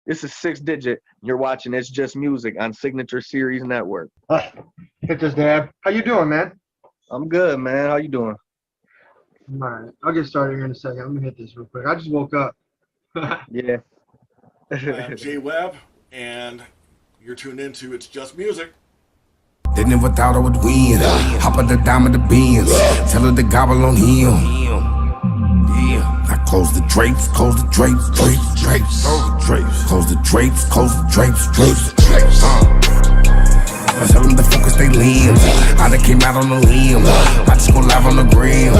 This is Sixx Digit. You're watching It's Just Music on Signature Series Network. Hit this, Dad. How you doing, man? I'm good, man. How you doing? All right. I'll get started here in a second. I'm going to hit this real quick. I just woke up. Yeah. I'm Jay Webb, and you're tuned into It's Just Music. They never thought I would win. Hop on the dime of the Benz. Tell her to gobble on him. Yeah. I close the drapes, close the drapes, drapes, drapes, close the drapes, close the drapes, drapes, drapes. I tell them to focus they limbs. I done came out on the limb. I just go live on the gram.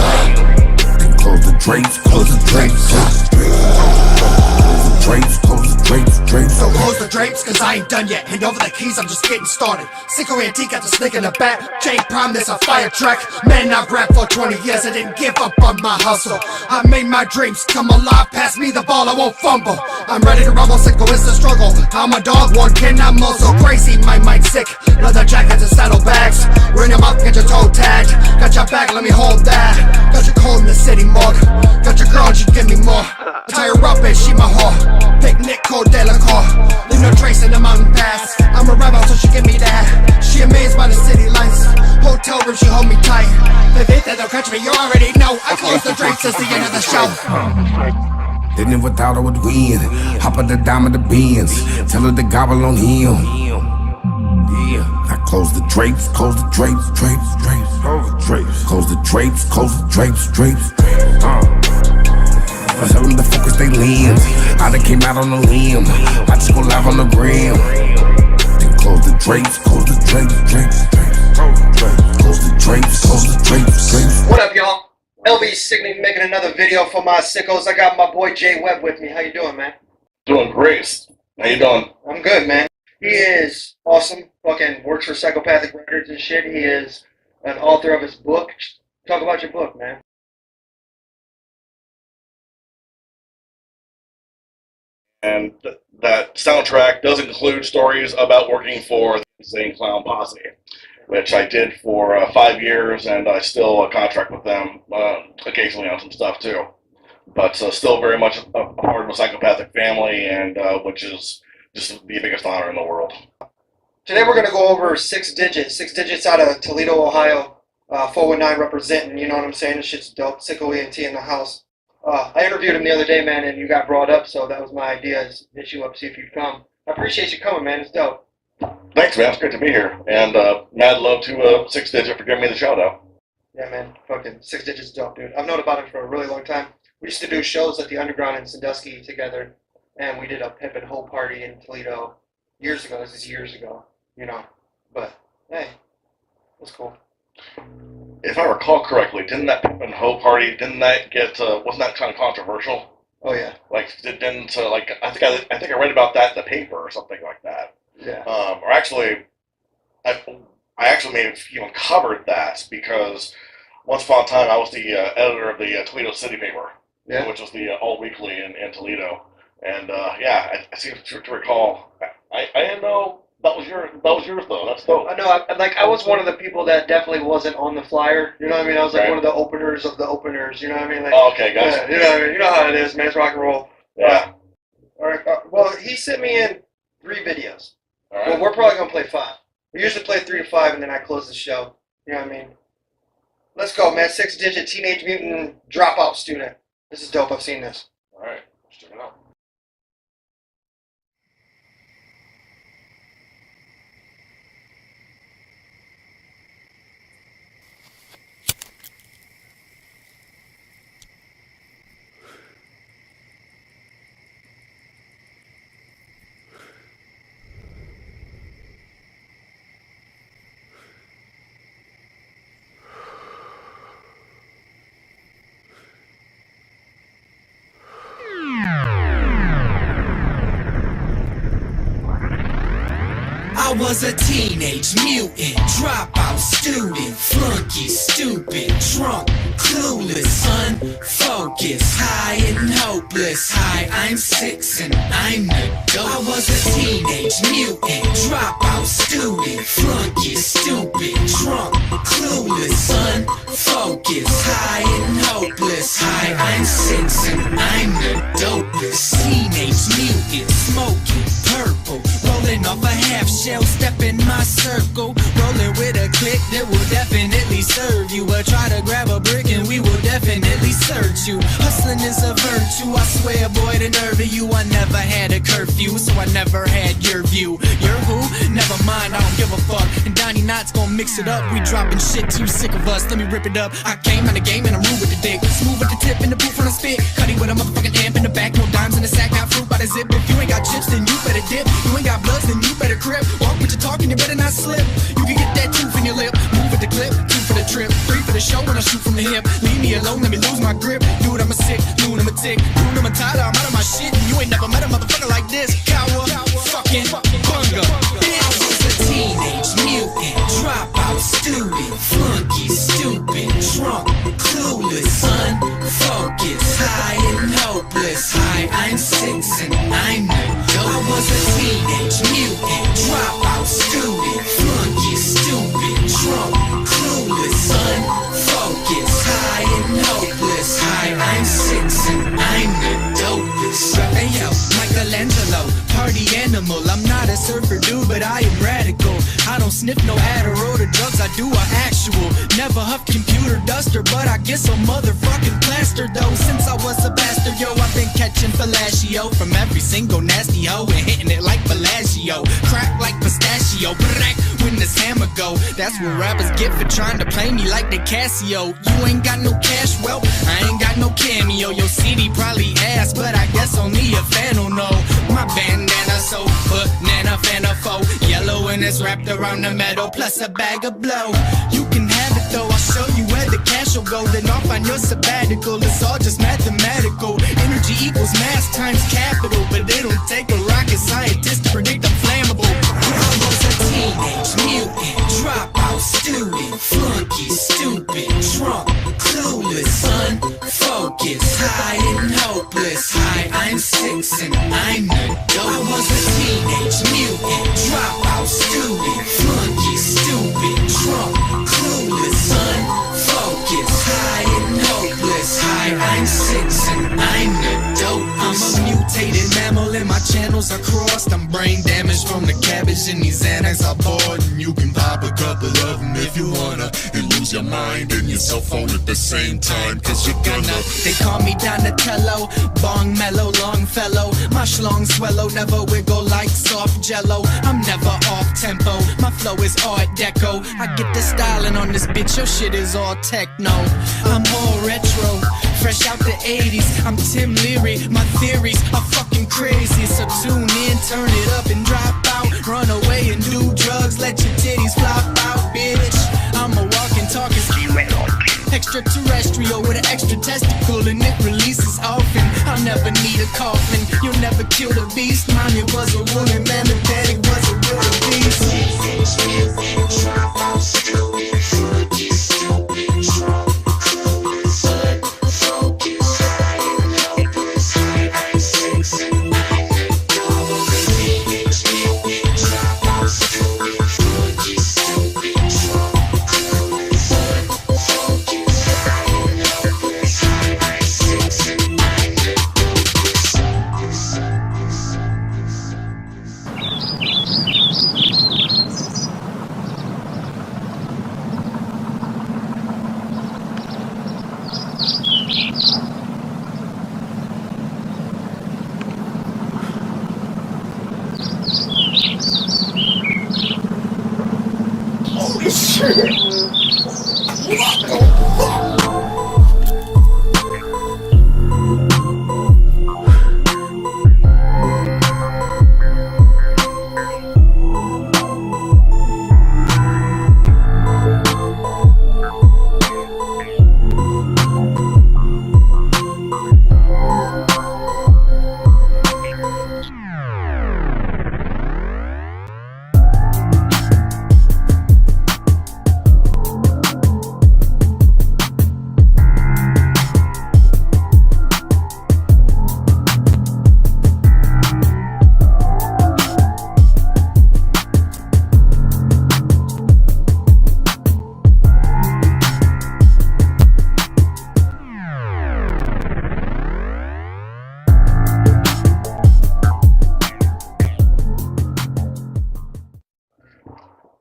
Then close the drapes, close the drapes, close the drapes, close the drapes, drapes. So close the drapes, cause I ain't done yet. Hand over the keys, I'm just getting started. SicKKoEntertainment got the snake in the back. J Prime, this a fire track. Man, I've rapped for 20 years, I didn't give up on my hustle. I made my dreams come alive, pass me the ball, I won't fumble. I'm ready to rumble, Sicko is the struggle. I'm a dog, one cannot muscle. Crazy, my mind sick. Leather jackets and saddlebags. We're in your mouth, get your toe tagged. Got your back, let me hold that. Got your cold in the city mug. Got your girl, she give me more. Tie her up and she my whore. Picnic code de la car. Leave no trace in the mountain pass. I'm a rebel, so she give me that. She amazed by the city lights. Hotel room, she hold me tight. They think that they'll catch me, you already know. I close the drapes, it's the end of the show. They never thought I would win. Hop on the dime of the Benz. Tell her to gobble on him. Yeah. I close the drapes, close the drapes, drapes, drapes, close the drapes, close the drapes, drapes, drapes. I tell them to focus they limbs. I done came out on the limb. I just go live on the gram. Then close the drapes, close the drapes, drapes, drapes, close the drapes, close the drapes, drapes. What up, y'all? LB Sickning making another video for my sickos. I got my boy Jay Webb with me. How you doing, man? Doing great. How you doing? I'm good, man. He is awesome. Fucking works for Psychopathic Records and shit. He is an author of his book. Talk about your book, man. And that soundtrack does include stories about working for the Insane Clown Posse, which I did for 5 years, and I still contract with them occasionally on some stuff too. But still very much a part of a psychopathic family, and which is just the biggest honor in the world. Today we're going to go over Sixx Digit. Sixx Digit's out of Toledo, Ohio. 419 representing, you know what I'm saying? This shit's dope. SicKKoEnt in the house. I interviewed him the other day, man, and you got brought up, so that was my idea, is hit you up, see if you'd come. I appreciate you coming, man. It's dope. Thanks, man. It's great to be here. And mad love to Sixx Digit for giving me the shout out. Yeah, man. Fucking Sixx Digit's dope, dude. I've known about him for a really long time. We used to do shows at the Underground in Sandusky together, and we did a Pimp and Hoe party in Toledo years ago. This is years ago, you know. But, hey, it was cool. If I recall correctly, didn't that Pimp and Hoe party, didn't that get, wasn't that kind of controversial? Oh, yeah. Like, didn't, like, I think I read about that in the paper or something like that. Yeah. Or actually, I actually may have even covered that, because once upon a time I was the editor of the Toledo City paper, Yeah. which was the all-weekly in Toledo. And, yeah, I seem to recall, I didn't know that was yours though. That's dope. I know. I was one of the people that definitely wasn't on the flyer. You know what I mean? I was like one of the openers of the openers. You know what I mean? Like, oh, okay, gotcha. Yeah, you know what I mean? You know how it is, man. It's rock and roll. Yeah. All right. Well, he sent me in 3 videos. All right. Well, we're probably gonna play 5. We usually play 3 to 5, and then I close the show. You know what I mean? Let's go, man. Sixx Digit, Teenage Mutant Dropout Student. This is dope. I've seen this. All right. Let's check it out. I was a teenage mutant, dropout student, flunky, stupid, drunk, clueless, unfocused, high and hopeless. Hi, I'm Sixx and I'm the dope. I was a teenage mutant, dropout student, flunky, stupid, drunk, clueless, unfocused, high and hopeless. Hi, I'm Sixx and I'm the dopest. Teenage mutant, smoking, Rolling off a half shell, step in my circle. Rolling with a click that will definitely serve you. But try to grab a brick and we will definitely search you. Hustling is a virtue, I swear, boy, the nerve of you. I never had a curfew, so I never had your view. You're who? Never mind, I don't give a fuck. And Donnie Knott's gon' mix it up. We dropping shit, too sick of us. Let me rip it up. I came out the game and I'm rude with the dick. Smooth with the tip and the boot from the spit. Cutty with a motherfucking amp in the back. No dimes in the sack, got fruit by the zip. If you ain't got chips, then you better dip. You ain't got bloods, then you better crip. Walk with your talking, you better not slip. You can get that tooth in your lip. Move with the clip, 2 for the trip, 3 for the show when I shoot from the hip. Leave me alone, let me lose my grip. Dude, I'm a sick, dude, I'm a tick. Dude, I'm a Tyler, I'm out of my shit. And you ain't never met a motherfucker like this. Coward, fucking bunga. I was a teenage mutant, dropout student, flunky, stupid, drunk, clueless, unfocused, high and hopeless. Hi, I'm Sixx and I'm the dope. I was a teenage mutant, dropout student, flunky, stupid, drunk, clueless, unfocused, high and hopeless. Hi, I'm Sixx and I'm the dopest. Hey yo, Michelangelo, party animal. I'm not a surfer dude, but I am radical. I don't sniff no Adderall, the drugs I do are actual. Never huff computer duster, but I get so motherfucking plastered though. Since I was a bastard, yo, I've been catching fellatio from every single nasty hoe and hitting it like Bellagio. Crack like pistachio, brack when this hammer go. That's what rappers get for trying to play me like they Casio. You ain't got no cash, well, I ain't got no cameo. Your CD probably ass, but I guess only a fan will know. My bandana so banana fan of foe. Yellow and it's wrapped around the metal, plus a bag of blow. You can have it though, I'll show you where the cash will go. Then off on your sabbatical, it's all just mathematical. Energy equals mass times capital, but they don't take a rocket scientist to predict I'm flammable. I was a teenage mutant, dropout student, flunky, stupid, drunk, clueless, unfocused, high and hopeless. Hi, I'm Sixx and I'm the dope. I was a teenage mutant, dropout student, flunky, stupid, drunk, clueless, unfocused, high and hopeless. Hi, I'm Sixx and I'm the dope. I'm a mutated mammal and my channels are crossed. I'm brain damaged from the cabbage and these Xanax are bored. And you can pop a couple of them if you wanna, and lose your mind and your cell phone at the same time, cause you're gonna. They call me Donatello, bong mellow, long fellow. My schlong swallow, never wiggle like soft jello. I'm never off tempo, my flow is art deco. I get the styling on this bitch, your shit is all techno. I'm all retro, fresh out the 80s. I'm Tim Leary, my theories are fucking crazy. So tune in, turn it up and drop out. Run away and do drugs, let your titties flop out, bitch. I'm a walking, talking extraterrestrial with an extra testicle and it releases often. I'll never need a coffin, you'll never kill the beast. Mommy was a woman, man, and daddy was a real beast.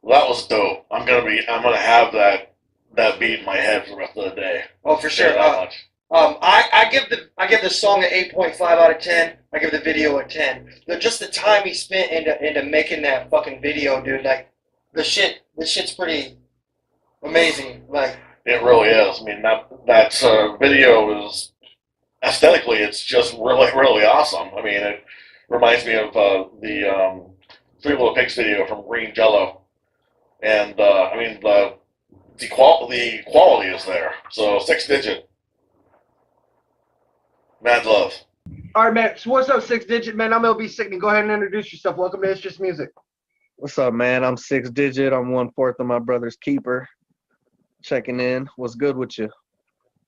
That was dope. I'm gonna have that beat in my head for the rest of the day. Oh, for sure. That much. I give the song an 8.5 out of 10. I give the video a 10. Just the time he spent into making that fucking video, dude. Like the shit's pretty amazing. Like It really is. I mean, that video is aesthetically, it's just really, really awesome. I mean, it reminds me of the Three Little Pigs video from Green Jello, and I mean the quality is there. So 6-digit, mad love. All right, man. So what's up, 6-digit, man? I'm LB Sickning. Go ahead and introduce yourself. Welcome to It's Just Music. What's up, man? I'm 6-digit. I'm 1/4 of my brother's keeper. Checking in. What's good with you?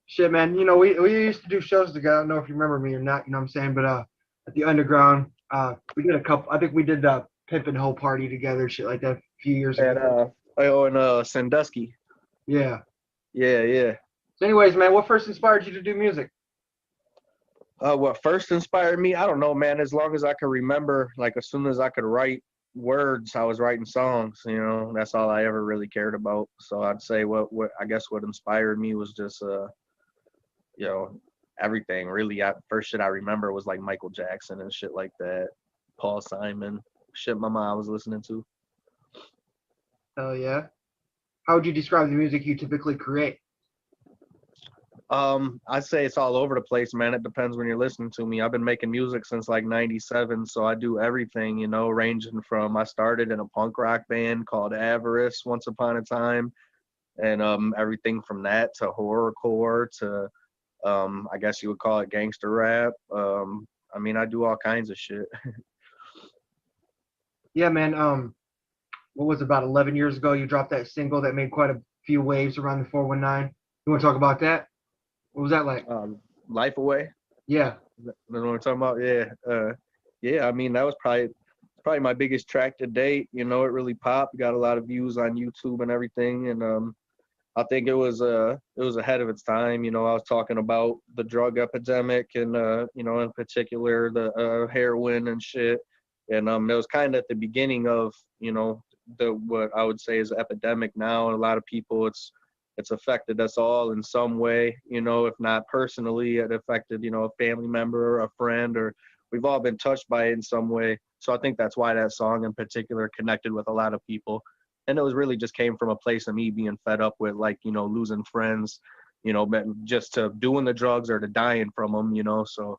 Shit, man. You know, we used to do shows together. I don't know if you remember me or not. You know what I'm saying? But at the Underground, we did a couple. I think we did the Pimp and Hoe party together, shit like that, a few years ago. In Sandusky. Yeah. Yeah. So, anyways, man, what first inspired you to do music? What first inspired me? I don't know, man. As long as I could remember, like as soon as I could write words, I was writing songs. You know, that's all I ever really cared about. So I'd say what I guess what inspired me was just you know, everything really. First shit I remember was like Michael Jackson and shit like that, Paul Simon, shit my mom was listening to. Hell yeah. How would you describe the music you typically create? I'd say it's all over the place, man. It depends when you're listening to me. I've been making music since like 97, so I do everything, you know, ranging from I started in a punk rock band called Avarice once upon a time, and everything from that to horrorcore to I guess you would call it gangster rap. I mean, I do all kinds of shit. Yeah, man. What was it, about 11 years ago? You dropped that single that made quite a few waves around the 419. You want to talk about that? What was that like? Life Away. Yeah. You know what I'm talking about? Yeah. Yeah. I mean, that was probably my biggest track to date. You know, it really popped. Got a lot of views on YouTube and everything. And I think it was ahead of its time. You know, I was talking about the drug epidemic and you know, in particular the heroin and shit. And it was kind of at the beginning of, you know, what I would say is an epidemic now. And a lot of people, it's affected us all in some way, you know, if not personally, it affected, you know, a family member, a friend, or we've all been touched by it in some way. So I think that's why that song in particular connected with a lot of people. And it was really just came from a place of me being fed up with, like, you know, losing friends, you know, just to doing the drugs or to dying from them, you know. So,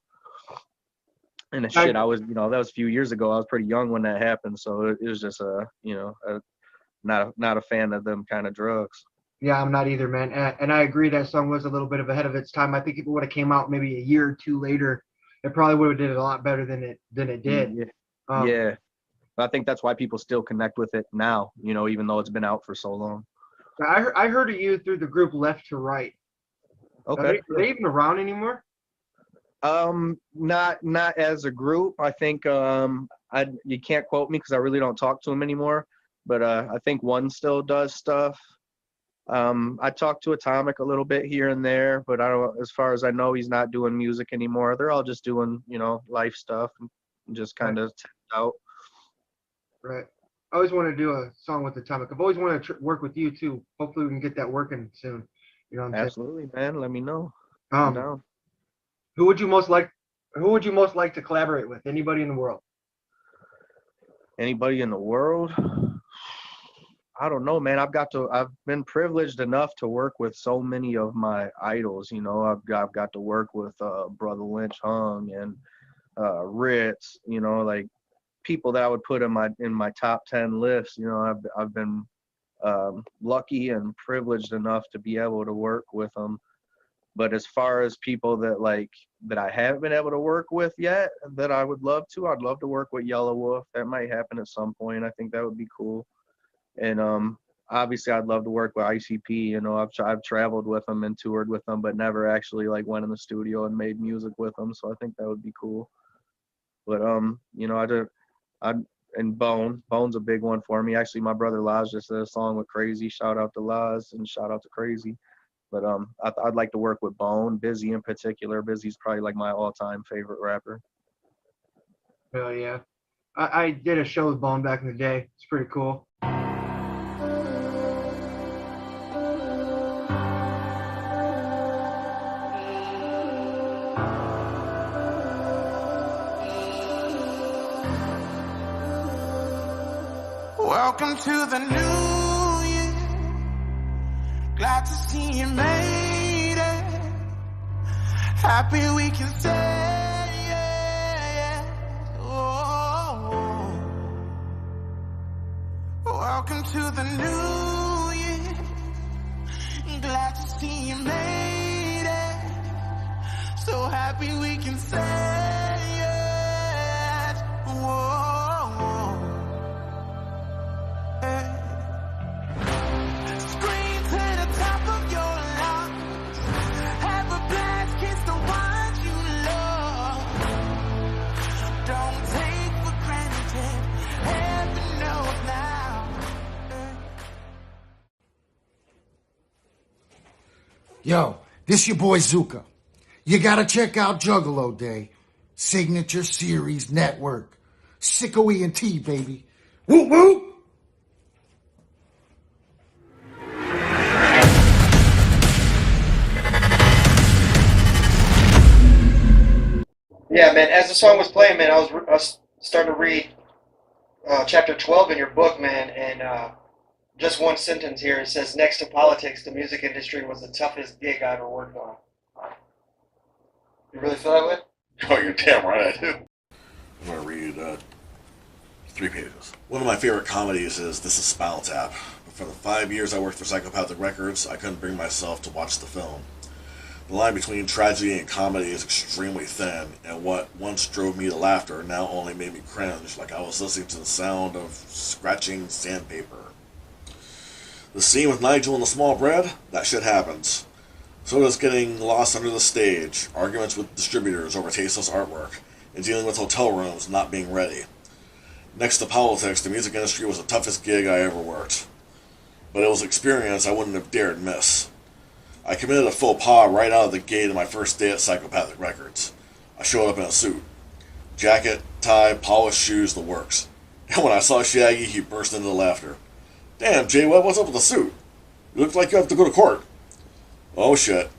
and the shit, I was, you know, that was a few years ago. I was pretty young when that happened. So it was just you know, not a fan of them kind of drugs. Yeah, I'm not either, man. And I agree that song was a little bit of ahead of its time. I think if it would have came out maybe a year or two later, it probably would have did it a lot better than it did. Yeah. Yeah. I think that's why people still connect with it now, you know, even though it's been out for so long. I heard of you through the group Left to Right. Okay. Are they even around anymore? Not as a group. I think you can't quote me because I really don't talk to them anymore. But I think one still does stuff. I talked to Atomic a little bit here and there, but I don't. As far as I know, he's not doing music anymore. They're all just doing, you know, life stuff and just kind of out. Right. I always want to do a song with Atomic. I've always wanted to work with you too. Hopefully, we can get that working soon. You know what I'm saying? Absolutely, man. Let me know. Who would you most like to collaborate with? Anybody in the world? Anybody in the world? I don't know, man. I've been privileged enough to work with so many of my idols. You know, I've got to work with Brother Lynch Hung and Ritz. You know, like people that I would put in my top 10 lists. You know, I've been lucky and privileged enough to be able to work with them. But as far as people that I haven't been able to work with yet, that I would love to, I'd love to work with Yellow Wolf. That might happen at some point. I think that would be cool. And obviously I'd love to work with ICP. You know, I've traveled with them and toured with them, but never actually like went in the studio and made music with them. So I think that would be cool. But you know, and Bone's a big one for me. Actually, my brother Laz just did a song with Crazy. Shout out to Laz and shout out to Crazy. But I'd like to work with Bone, Busy in particular. Busy's probably like my all-time favorite rapper. Hell yeah. I did a show with Bone back in the day. It's pretty cool. Welcome to the new year. Glad to see you made it. Happy we can say it. Oh. Welcome to the new year. Glad to see you made it. So happy we can say it. Whoa. Scream to the top of your lungs. Have a blast, kiss the ones you love. Don't take for granted. Heaven knows now. Yo, this your boy Zuka. You gotta check out Juggalo Day. Signature Series Network. SicKKoEnt, baby. Whoop whoop! Yeah, man. As the song was playing, man, I was starting to read chapter 12 in your book, man, and just one sentence here. It says, "Next to politics, the music industry was the toughest gig I ever worked on." You really feel that way? Oh, you're damn right I do. I'm going to read 3 pages. One of my favorite comedies is This Is Spinal Tap. For the 5 years I worked for Psychopathic Records, I couldn't bring myself to watch the film. The line between tragedy and comedy is extremely thin, and what once drove me to laughter now only made me cringe, like I was listening to the sound of scratching sandpaper. The scene with Nigel and the small bread? That shit happens. So does getting lost under the stage, arguments with distributors over tasteless artwork, and dealing with hotel rooms not being ready. Next to politics, the music industry was the toughest gig I ever worked. But it was an experience I wouldn't have dared miss. I committed a faux pas right out of the gate on my first day at Psychopathic Records. I showed up in a suit. Jacket, tie, polished shoes, the works. And when I saw Shaggy, he burst into laughter. "Damn, J-Web, what's up with the suit? You look like you have to go to court." Oh shit.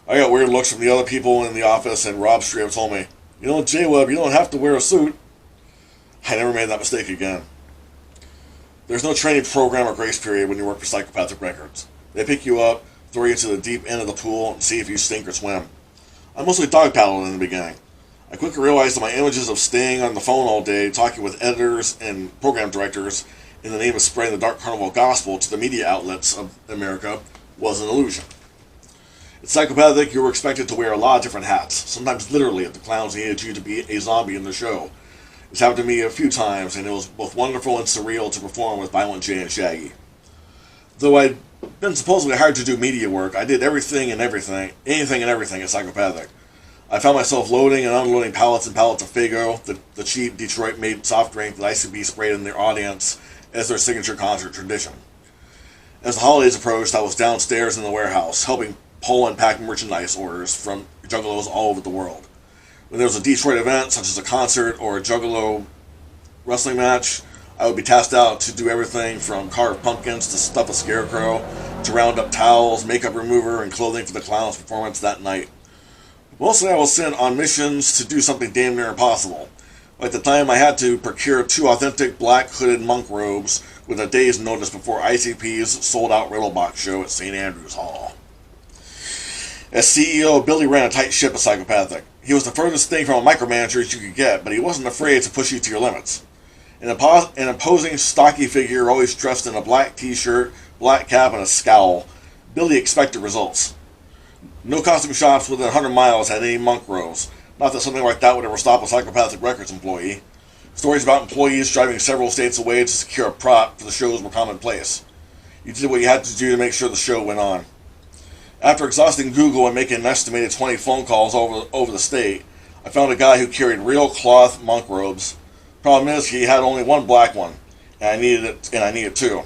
I got weird looks from the other people in the office, and Rob Strave told me, "You know, J-Web, you don't have to wear a suit." I never made that mistake again. There's no training program or grace period when you work for Psychopathic Records. They pick you up, throw you into the deep end of the pool, and see if you sink or swim. I mostly dog paddled in the beginning. I quickly realized that my images of staying on the phone all day, talking with editors and program directors in the name of spreading the Dark Carnival gospel to the media outlets of America was an illusion. At Psychopathic, you were expected to wear a lot of different hats, sometimes literally if the clowns needed you to be a zombie in the show. It's happened to me a few times, and it was both wonderful and surreal to perform with Violent J and Shaggy. Though I'd been supposedly hired to do media work, I did anything and everything at Psychopathic. I found myself loading and unloading pallets and pallets of Faygo, the cheap Detroit-made soft drink that ICB sprayed in their audience as their signature concert tradition. As the holidays approached, I was downstairs in the warehouse, helping pull and pack merchandise orders from Juggalos all over the world. When there was a Detroit event, such as a concert or a Juggalo wrestling match, I would be tasked out to do everything from carve pumpkins to stuff a scarecrow, to round up towels, makeup remover, and clothing for the clown's performance that night. Mostly I was sent on missions to do something damn near impossible. Like the time I had to procure 2 authentic black hooded monk robes with a day's notice before ICP's sold-out Riddlebox show at St. Andrews Hall. As CEO, Billy ran a tight ship at Psychopathic. He was the furthest thing from a micromanager as you could get, but he wasn't afraid to push you to your limits. An imposing, stocky figure, always dressed in a black t-shirt, black cap, and a scowl, Billy expected results. No costume shops within 100 miles had any monk robes. Not that something like that would ever stop a Psychopathic Records employee. Stories about employees driving several states away to secure a prop for the shows were commonplace. You did what you had to do to make sure the show went on. After exhausting Google and making an estimated 20 phone calls over the state, I found a guy who carried real cloth monk robes. Problem is, he had only one black one, and I needed 2.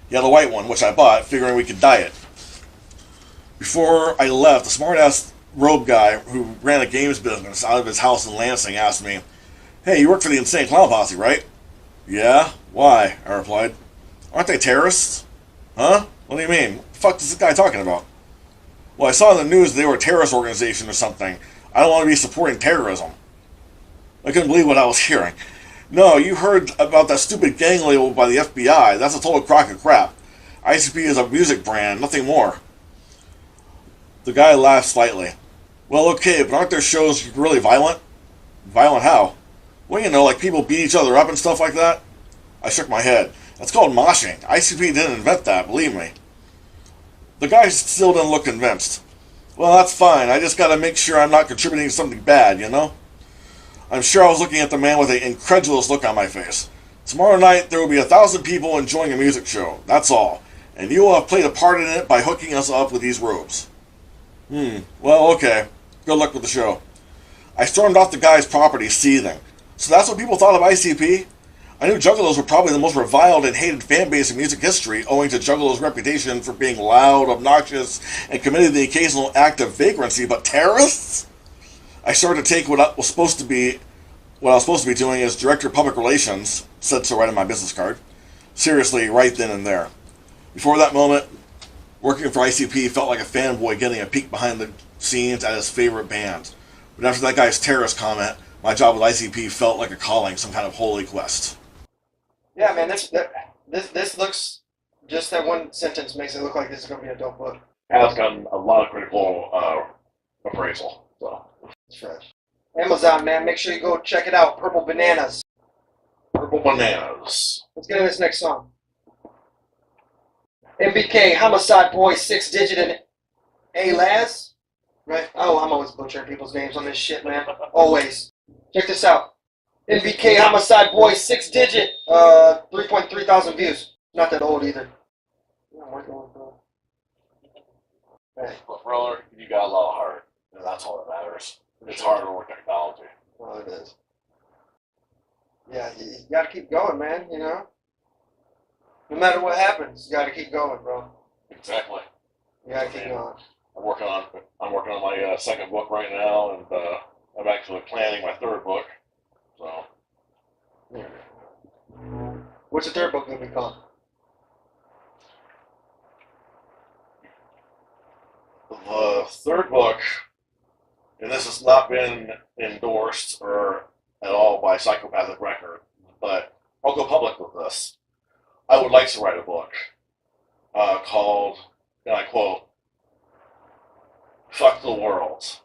He had a white one, which I bought, figuring we could dye it. Before I left, the smart-ass robe guy who ran a games business out of his house in Lansing asked me, "Hey, you work for the Insane Clown Posse, right?" "Yeah, why?" I replied. "Aren't they terrorists?" "Huh? What do you mean? What the fuck is this guy talking about?" "Well, I saw in the news they were a terrorist organization or something. I don't want to be supporting terrorism." I couldn't believe what I was hearing. No, you heard about that stupid gang label by the FBI. That's a total crock of crap. ICP is a music brand, nothing more. The guy laughed slightly. Well, okay, but aren't their shows really violent? Violent how? Well, you know, like people beat each other up and stuff like that. I shook my head. That's called moshing. ICP didn't invent that, believe me. The guy still didn't look convinced. Well, that's fine. I just gotta make sure I'm not contributing to something bad, you know? I'm sure I was looking at the man with an incredulous look on my face. Tomorrow night, there will be 1,000 people enjoying a music show. That's all. And you will have played a part in it by hooking us up with these robes. Well, okay. Good luck with the show. I stormed off the guy's property, seething. So that's what people thought of ICP? I knew Juggalos were probably the most reviled and hated fan base in music history, owing to Juggalos' reputation for being loud, obnoxious, and committing the occasional act of vagrancy, but terrorists? I started to take what I was supposed to be doing as Director of Public Relations, said so right on my business card, seriously, right then and there. Before that moment, working for ICP felt like a fanboy getting a peek behind the scenes at his favorite band. But after that guy's terrorist comment, my job with ICP felt like a calling, some kind of holy quest. Yeah, man, this looks, just that one sentence makes it look like this is going to be a dope book. Has gotten a lot of critical appraisal. So. It's fresh. Amazon, man, make sure you go check it out. Purple Bananas. Purple Bananas. Let's get into this next song. MBK, Homicide Boy, Sixx Digit, and A-Laz. Right? Oh, I'm always butchering people's names on this shit, man. Always. Check this out. MBK, Homicide Boy, Sixx Digit. 3.3 thousand views. Not that old either. I'm working with Hey. But brother, you got a lot of heart. And that's all that matters. It's hard work technology. Well, it is. Yeah, you gotta keep going, man, you know? No matter what happens, you gotta keep going, bro. Exactly. You gotta keep going. I'm working on my second book right now, and I'm actually planning my third book. So. Yeah. What's the third book gonna be called? The third book, and this has not been endorsed or at all by Psychopathic Record, but I'll go public with this. I would like to write a book called, and I quote, "Fuck the World,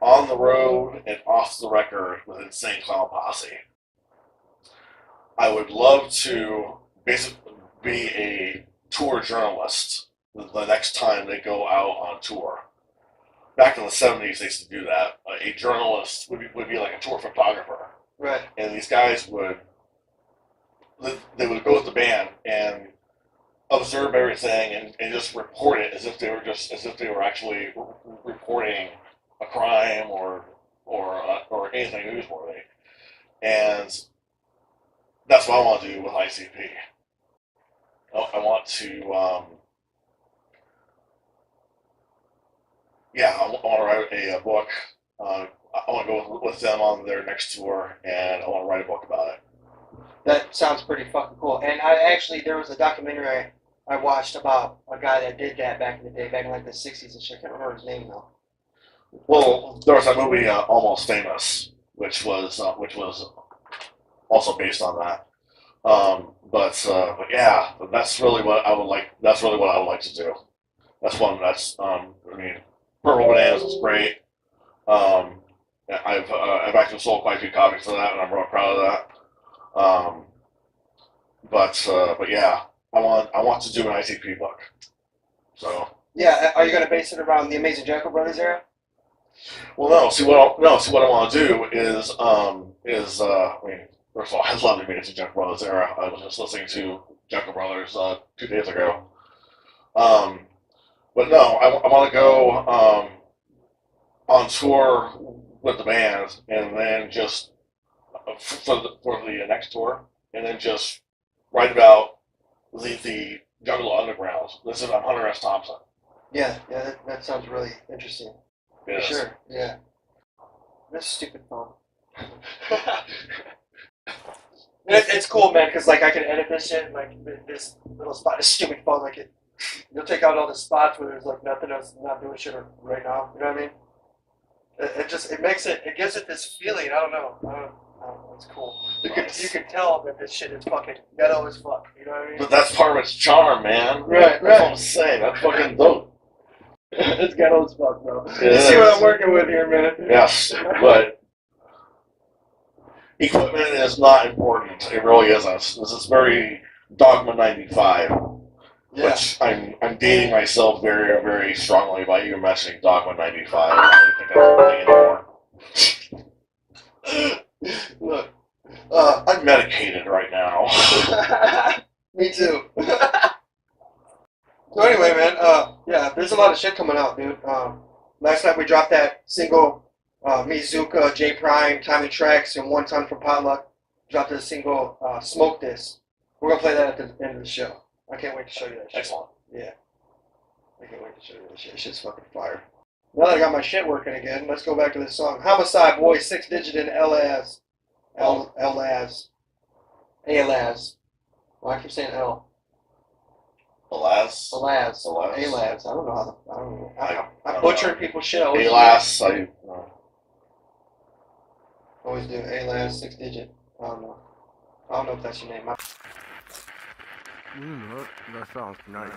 on the road and off the record with Insane Clown Posse." I would love to basically be a tour journalist the next time they go out on tour. Back in the 70s, they used to do that. A journalist would be like a tour photographer. Right. And these guys would go with the band and observe everything and just report it as if they were actually reporting a crime or anything newsworthy. And that's what I want to do with ICP. I want to I want to write a book. I want to go with them on their next tour, and I want to write a book about it. That sounds pretty fucking cool. And there was a documentary I watched about a guy that did that back in the day, back in like the 60s and shit. I can't remember his name though. Well, there was that movie Almost Famous, which was also based on that. But yeah, that's really what I would like. That's really what I would like to do. That's one. Purple Bananas is great. I've actually sold quite a few copies of that, and I'm real proud of that. But yeah, I want to do an ICP book. So. Yeah, are you gonna base it around the Amazing Jacko Brothers era? Well, no. See what I want to do is first of all, I love the Amazing Jacko Brothers era. I was just listening to Jacko Brothers 2 days ago. But no, I want to go on tour with the band, and then just for the next tour, and then just write about the Juggalo Underground. This is on Hunter S. Thompson. Yeah, that sounds really interesting. Yes. For sure, yeah. This stupid phone. It's cool, man, because like I can edit this shit, like this little spot, this stupid phone, like you'll take out all the spots where there's like nothing else, not doing shit right now. You know what I mean? It gives it this feeling. I don't know. It's cool. You can tell that this shit is fucking ghetto as fuck. You know what I mean? But that's part of its charm, man. Right. That's what I'm saying. That's fucking dope. It's ghetto as fuck, bro. It You see what is. I'm working with here, man? Yes, but equipment is not important. It really isn't. This is very Dogma 95, which I'm dating myself very, very strongly by even mentioning Dogma 95. I don't think that's really anymore. Look, I'm medicated right now. me too. So anyway, man, yeah, there's a lot of shit coming out, dude. Last night we dropped that single, Mizuka, J Prime, Time and Tracks, and 1 Ton for Potluck. Dropped a single, Smoke This. We're gonna play that at the end of the show. I can't wait to show you that shit. Excellent. Yeah. I can't wait to show you that shit. Shit's fucking fire. Now that I got my shit working again, let's go back to this song. Homicide Boy, 6 Digit and LAS. LAS. ALAS. Well, I keep saying L. Alas. Alas. Alas. ALAS. I don't know how to, I don't know. I'm butchering people's shit. Always Alas. Always do. ALAS, 6 Digit. I don't know. I don't know if that's your name. That sounds nice.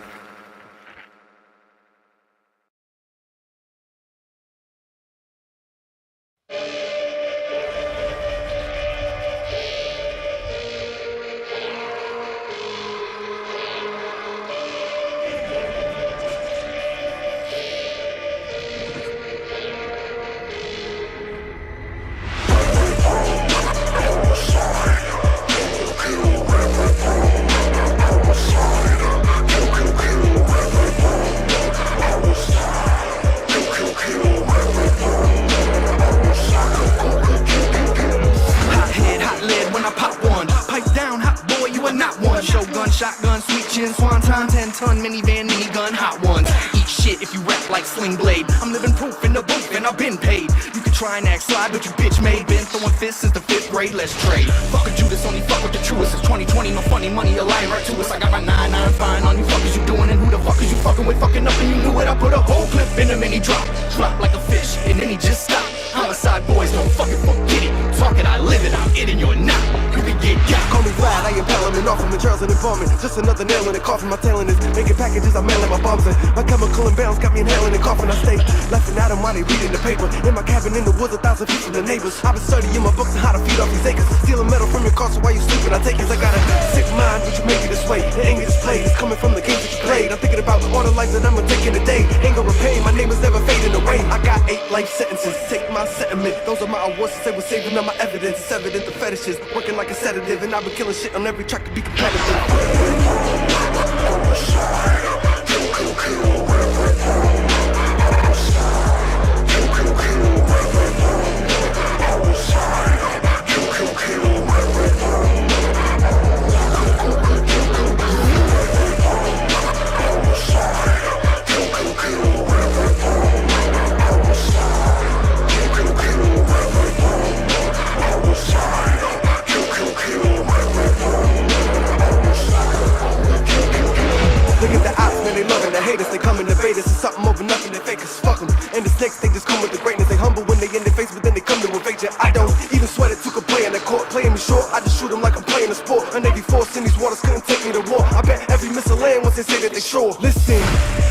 Shotgun, sweet chin, swanton, 10-ton minivan, minigun, hot ones. Eat shit if you rap like Sling Blade. I'm living proof in the booth and I've been paid. You can try and act slide, but you bitch made. Been throwing fists since the 5th grade, let's trade. Fuck a Judas, only fuck with the truest. It's 2020, no funny money, a lying right to us. I got my 9-9 fine on you fuckers, you doing, and who the fuck is you fucking with? Fucking up and you knew it. I put a whole clip in him and he drop like a fish, and then he just stop. Homicide boys, don't fucking forget it. Talk it, I live it, I'm it and you're not. You can get got. Call me Vlad, I impale him and off from the Charles and informant. Just another nail in the coffin, my talent is making packages, I'm mailing my bombs in. My chemical imbalance got me inhaling and coughing, I stay laughing at them while they reading the paper. In my cabin in the woods, 1,000 feet from the neighbors. I've been studying my books and how to feed off these acres. Stealing metal from your car, so while you sleeping, I take it. I got a sick mind, but you make it this way. The anger displayed is coming from the games that you played. I'm thinking about all the lives that I'ma take in a day. Anger and pain, my name is never fading away. I got 8 life sentences, take my sentiment. Those are my awards to say we're saving up my evidence. It's evident the fetishes, working like a sedative. And I've been killing shit on every track to be competitive. Look at the ops, man, they loving the haters. They come and debate us. It's something over nothing, they fake us, fuck them. And the snakes, they just come with the greatness. They humble when they in their face, but then they come to evade you. I don't even sweat it, took a play in the court. Playing me short, I just shoot them like I'm playing a sport. A Navy force in these waters couldn't take me to war. I bet every missile land once they say that they sure. Listen,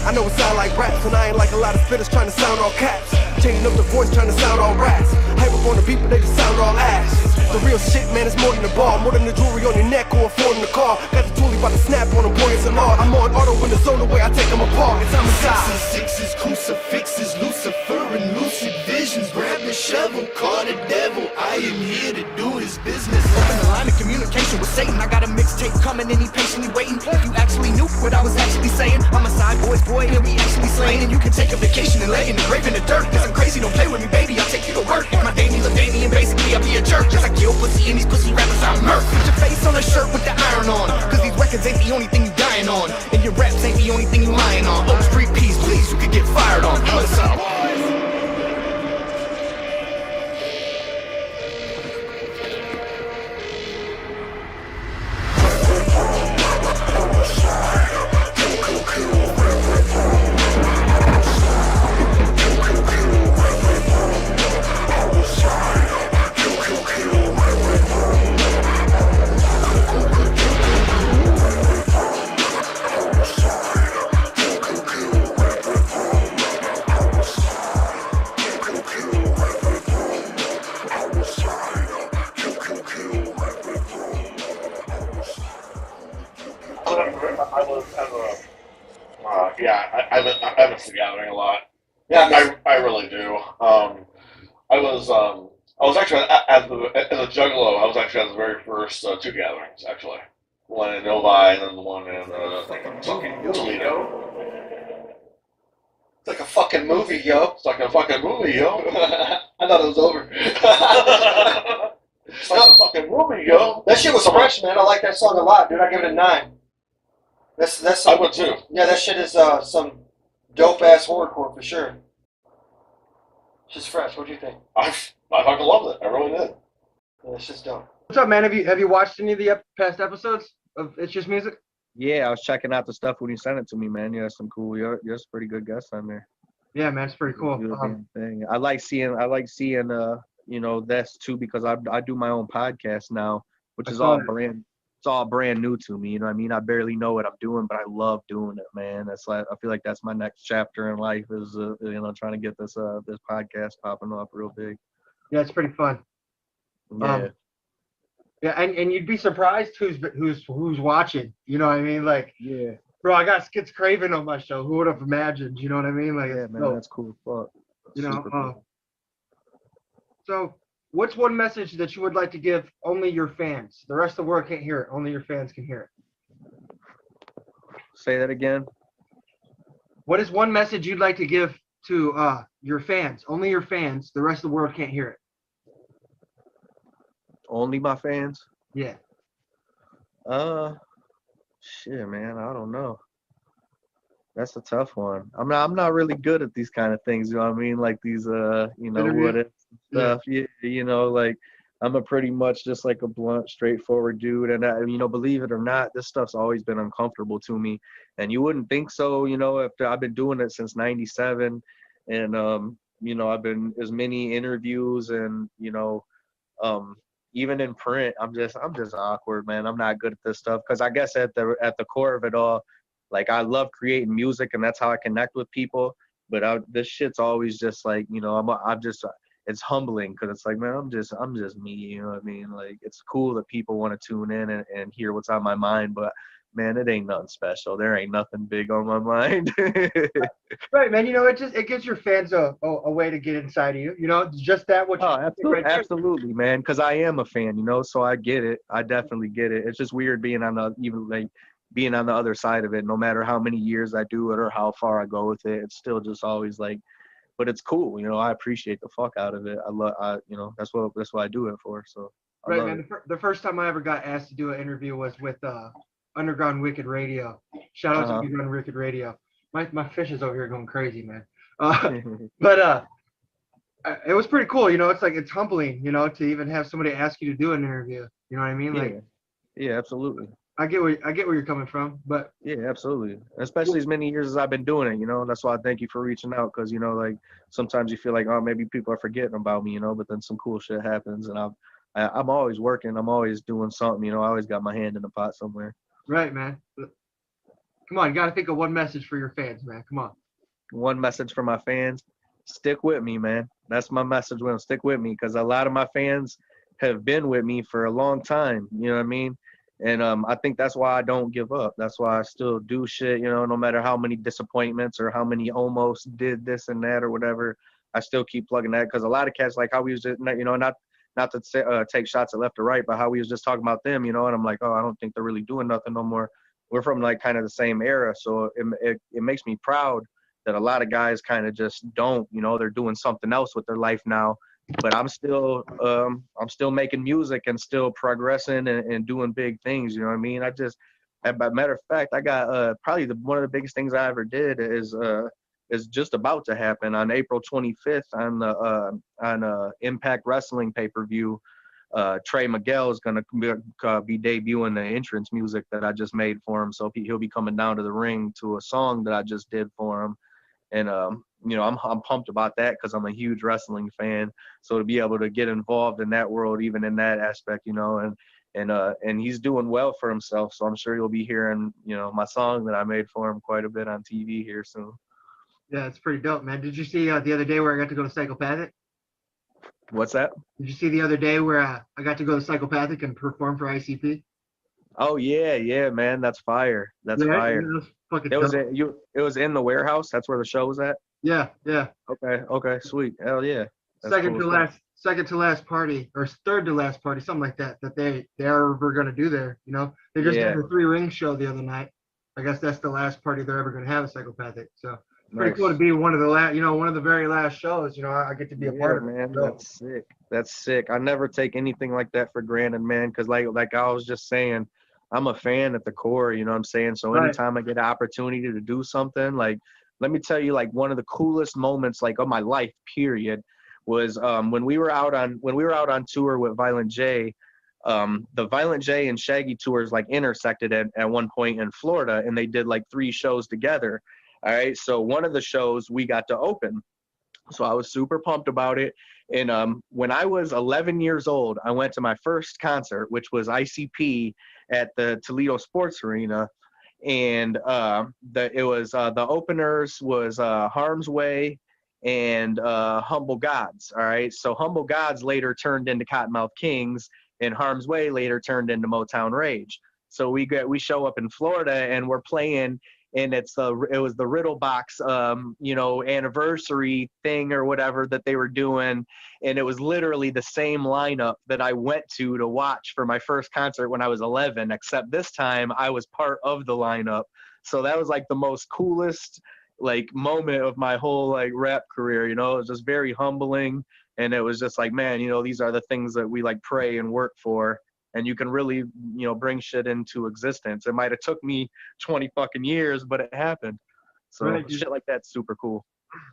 I know it sound like raps, and I ain't like a lot of spitters trying to sound all caps. Changing up the voice, trying to sound all rats. Hype up on the beat, but they just sound all ass. The real shit, man, is more than the bar. More than the jewelry on your neck or a Ford in the car. Got the toolie by the snap on them, boy, it's a law. I'm on auto in the zone, the way I take them apart. It's homicide. Sixes, crucifixes, Lucifer and lucid visions. Grab the shovel, call the devil. I am here to do his business. Open the line of communication with Satan. I got a mixtape coming and he patiently waiting. If you actually knew what I was actually saying, I'm a side boy's boy and we actually slaying. And you can take a vacation and lay in the grave in the dirt. Cause I'm crazy, don't play with me, baby. I'll take you to work. If my Damien look Damien, basically I'll be a jerk. Cause I kill pussy and these pussy rappers I murk. Put your face on a shirt with the iron on. Cause these records ain't the only thing you dying on. And your raps ain't the only thing you lying on. Oh, street peace, please, you could get fired on. I was as a I miss the gathering a lot. Yeah, I really do. I was actually as a juggalo. I was actually at the very first two gatherings actually. One in Novi and then the one in Toledo. it's like a fucking movie, yo. It's like a fucking movie, yo. I thought it was over. It's like a fucking movie, yo. That shit was fresh, man. I like that song a lot, dude. I give it a 9. That's I would too. Yeah, that shit is some dope ass horrorcore for sure. Shit's fresh. What do you think? I fucking loved it. I really did. Yeah, that shit's dope. What's up, man? Have you watched any of the past episodes of It's Just Music? Yeah, I was checking out the stuff when you sent it to me, man. You have some cool, you're some pretty good guests on there. Yeah, man, it's pretty cool. Thing. I like seeing, you know, that's too, because I do my own podcast now, which is all brand new to me. You know what I mean? I barely know what I'm doing, but I love doing it, man. That's like, I feel like that's my next chapter in life is, you know, trying to get this podcast popping up real big. Yeah, it's pretty fun. Yeah. Yeah, and you'd be surprised who's watching. You know what I mean? Like, Yeah. bro, I got Skits Craven on my show. Who would have imagined? You know what I mean? Like, Yeah, man, that's cool. Fuck. You know, Super cool. So, what's one message that you would like to give only your fans? The rest of the world can't hear it. Only your fans can hear it. Say that again. What is one message you'd like to give to your fans? Only your fans. The rest of the world can't hear it. Only my fans? Yeah. Shit, man, I don't know. That's a tough one. I'm not really good at these kind of things, you know what I mean? Like these you know, what if stuff. Yeah, you know, like I'm a pretty much just like a blunt, straightforward dude. And you know, believe it or not, this stuff's always been uncomfortable to me. And you wouldn't think so, you know, after I've been doing it since '97, and you know, I've been as many interviews and, you know, even in print, I'm just awkward, man. I'm not good at this stuff because I guess at the core of it all, like I love creating music and that's how I connect with people. But this shit's always just like, you know, I'm just it's humbling because it's like, man, I'm just me, you know what I mean? Like it's cool that people want to tune in and hear what's on my mind, but man, it ain't nothing special. There ain't nothing big on my mind. Right, man. You know, it gives your fans a way to get inside of you. You know, just that. Absolutely, man. Because I am a fan, you know, so I get it. I definitely get it. It's just weird being on the other side of it. No matter how many years I do it or how far I go with it, it's still just always like. But it's cool, you know. I appreciate the fuck out of it. You know, that's what I do it for. So. Right, man. The first time I ever got asked to do an interview was with Underground Wicked Radio. Shout out to Underground Wicked Radio. My fish is over here going crazy, man. But it was pretty cool. You know, it's humbling, you know, to even have somebody ask you to do an interview. You know what I mean? Like, yeah, absolutely. I get where you're coming from, but yeah, absolutely. Especially as many years as I've been doing it, you know. That's why I thank you for reaching out, because you know, like sometimes you feel like, oh, maybe people are forgetting about me, you know. But then some cool shit happens, and I'm always working. I'm always doing something, you know. I always got my hand in the pot somewhere. Right, man. Come on, you got to think of one message for your fans, man. Come on. One message for my fans: stick with me, man. That's my message. With them. Stick with me, because a lot of my fans have been with me for a long time. You know what I mean? And I think that's why I don't give up. That's why I still do shit, you know, no matter how many disappointments or how many almost did this and that or whatever, I still keep plugging that. Because a lot of cats, like how we was just, you know, not to take shots at left or right, but how we was just talking about them, you know, and I'm like, oh, I don't think they're really doing nothing no more. We're from like kind of the same era. So it makes me proud that a lot of guys kind of just don't, you know, they're doing something else with their life now. But I'm still making music and still progressing and doing big things. You know what I mean? Matter of fact, I got probably one of the biggest things I ever did is just about to happen on April 25th on Impact Wrestling pay-per-view. Trey Miguel is gonna be debuting the entrance music that I just made for him. So he'll be coming down to the ring to a song that I just did for him. And you know, I'm pumped about that because I'm a huge wrestling fan. So to be able to get involved in that world, even in that aspect, you know, and he's doing well for himself. So I'm sure you'll be hearing, you know, my song that I made for him quite a bit on TV here soon. Yeah, it's pretty dope, man. Did you see the other day where I got to go to SicKKoEntertainment? What's that? Did you see the other day where I got to go to SicKKoEntertainment and perform for ICP? Oh yeah, man. That's fire. That's fire. Yeah, that's fucking It was dope. it was in the warehouse. That's where the show was at. Yeah. Okay, sweet. Hell yeah. That's Second cool to as fuck. last, second to last party, or third to last party, something like that. That they're ever gonna do there. You know, they just Yeah. did the 3 Ring show the other night. I guess that's the last party they're ever gonna have a Psychopathic. So pretty Nice. cool to be one of the last, one of the very last shows. You know, I get to be a part of it. man. So, That's sick. That's sick. I never take anything like that for granted, man. Because like I was just saying, I'm a fan at the core. You know what I'm saying? So Right. anytime I get an opportunity to do something, like let me tell you, like one of the coolest moments like of my life, period, was when we were out on tour with Violent J. The Violent J and Shaggy tours like intersected at one point in Florida, and they did like 3 shows together. All right, so one of the shows we got to open, so I was super pumped about it. And when I was 11 years old, I went to my first concert, which was ICP at the Toledo Sports Arena, and the openers was Harm's Way and Humble Gods. All right, so Humble Gods later turned into Cottonmouth Kings, and Harm's Way later turned into Motown Rage. So we show up in Florida and we're playing, and it was the Riddle Box anniversary thing or whatever that they were doing, and it was literally the same lineup that I went to watch for my first concert when I was 11, except this time I was part of the lineup. So that was like the most coolest like moment of my whole like rap career. It was just very humbling, and it was just like, man, these are the things that we like pray and work for, and you can really bring shit into existence. It might have took me 20 fucking years, but it happened. So Right, dude. shit like that's super cool.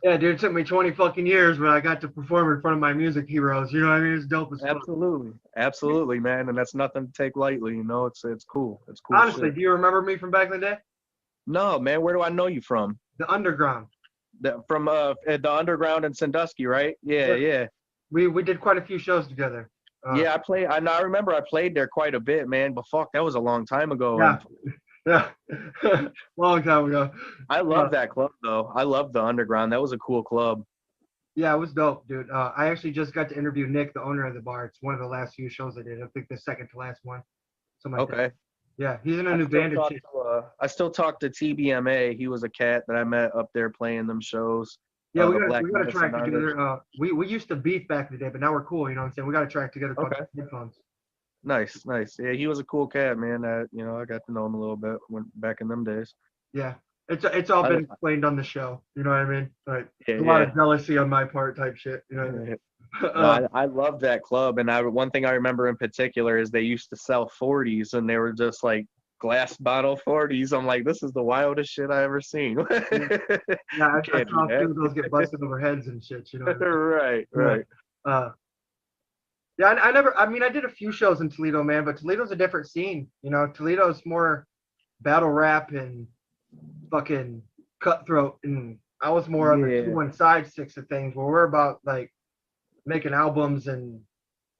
Yeah, dude, it took me 20 fucking years, but I got to perform in front of my music heroes. You know what I mean? It's dope as fuck. Absolutely, man, and that's nothing to take lightly. It's cool. It's cool. Honestly, shit. do you remember me from back in the day? No, man, where do I know you from? The Underground. From the Underground in Sandusky, right? Yeah. We did quite a few shows together. Yeah, I remember I played there quite a bit, man. But fuck, that was a long time ago. Yeah. Long time ago. I love that club though. I love the Underground. That was a cool club. Yeah, it was dope, dude. I actually just got to interview Nick, the owner of the bar. It's one of the last few shows I did. I think the second to last one. Something like that. Okay. Yeah, he's in a new band. I still talk to TBMA. He was a cat that I met up there playing them shows. Yeah, we the got Black a Medicine track artist. together. We used to beef back in the day, but now we're cool. You know what I'm saying? We got a track together called Okay. Headphones. Nice. Yeah, he was a cool cat, man. I got to know him a little bit back in them days. Yeah, it's all been explained on the show. You know what I mean? Like Yeah, a lot of jealousy on my part, type shit. You know what I mean? No, I love that club, and one thing I remember in particular is they used to sell 40s, and they were just like glass bottle 40s. I'm like, this is the wildest shit I ever seen. Yeah, I saw a few of those get busted over heads and shit. You know what I mean? Right. Yeah, I did a few shows in Toledo, man, but Toledo's a different scene. Toledo's more battle rap and fucking cutthroat, and I was more on the 2-1 side Sixx of things, where we're about like making albums and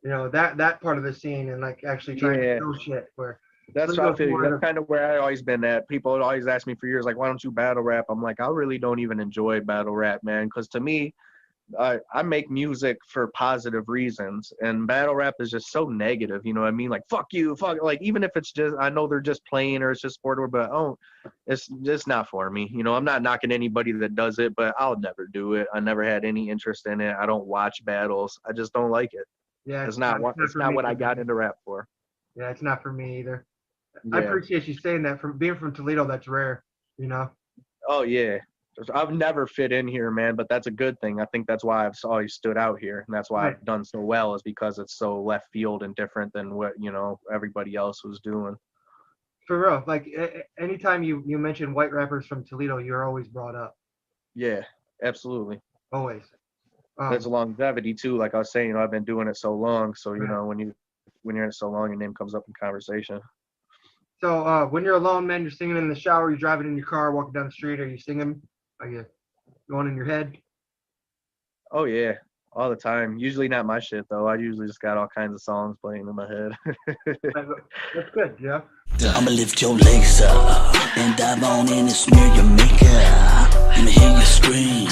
that part of the scene, and like actually trying to show shit. Where that's what I feel. That's kind of where I always been at. People would always ask me for years, like, why don't you battle rap? I'm like, I really don't even enjoy battle rap, man, because to me, I make music for positive reasons, and battle rap is just so negative. You know what I mean? Like, fuck you, fuck. Like, even if it's just, I know they're just playing or it's just sport, but it's just not for me. I'm not knocking anybody that does it, but I'll never do it. I never had any interest in it. I don't watch battles. I just don't like it. Yeah, it's not what I got into rap for. Yeah, it's not for me either. Yeah. I appreciate you saying that. From being from Toledo, that's rare. Oh yeah. I've never fit in here, man, but that's a good thing. I think that's why I've always stood out here, and that's why I've done so well, is because it's so left field and different than what everybody else was doing. For real, like anytime you mention white rappers from Toledo, you're always brought up. Yeah, absolutely. Always. There's longevity too. Like I was saying, I've been doing it so long, so when you're in it so long, your name comes up in conversation. So when you're alone, man, you're singing in the shower, you're driving in your car, walking down the street, are you singing? Are you going in your head? Oh yeah, all the time. Usually not my shit though. I usually just got all kinds of songs playing in my head. That's good, yeah. I'ma lift your legs up and dive on in and smear your makeup. I'ma hear you scream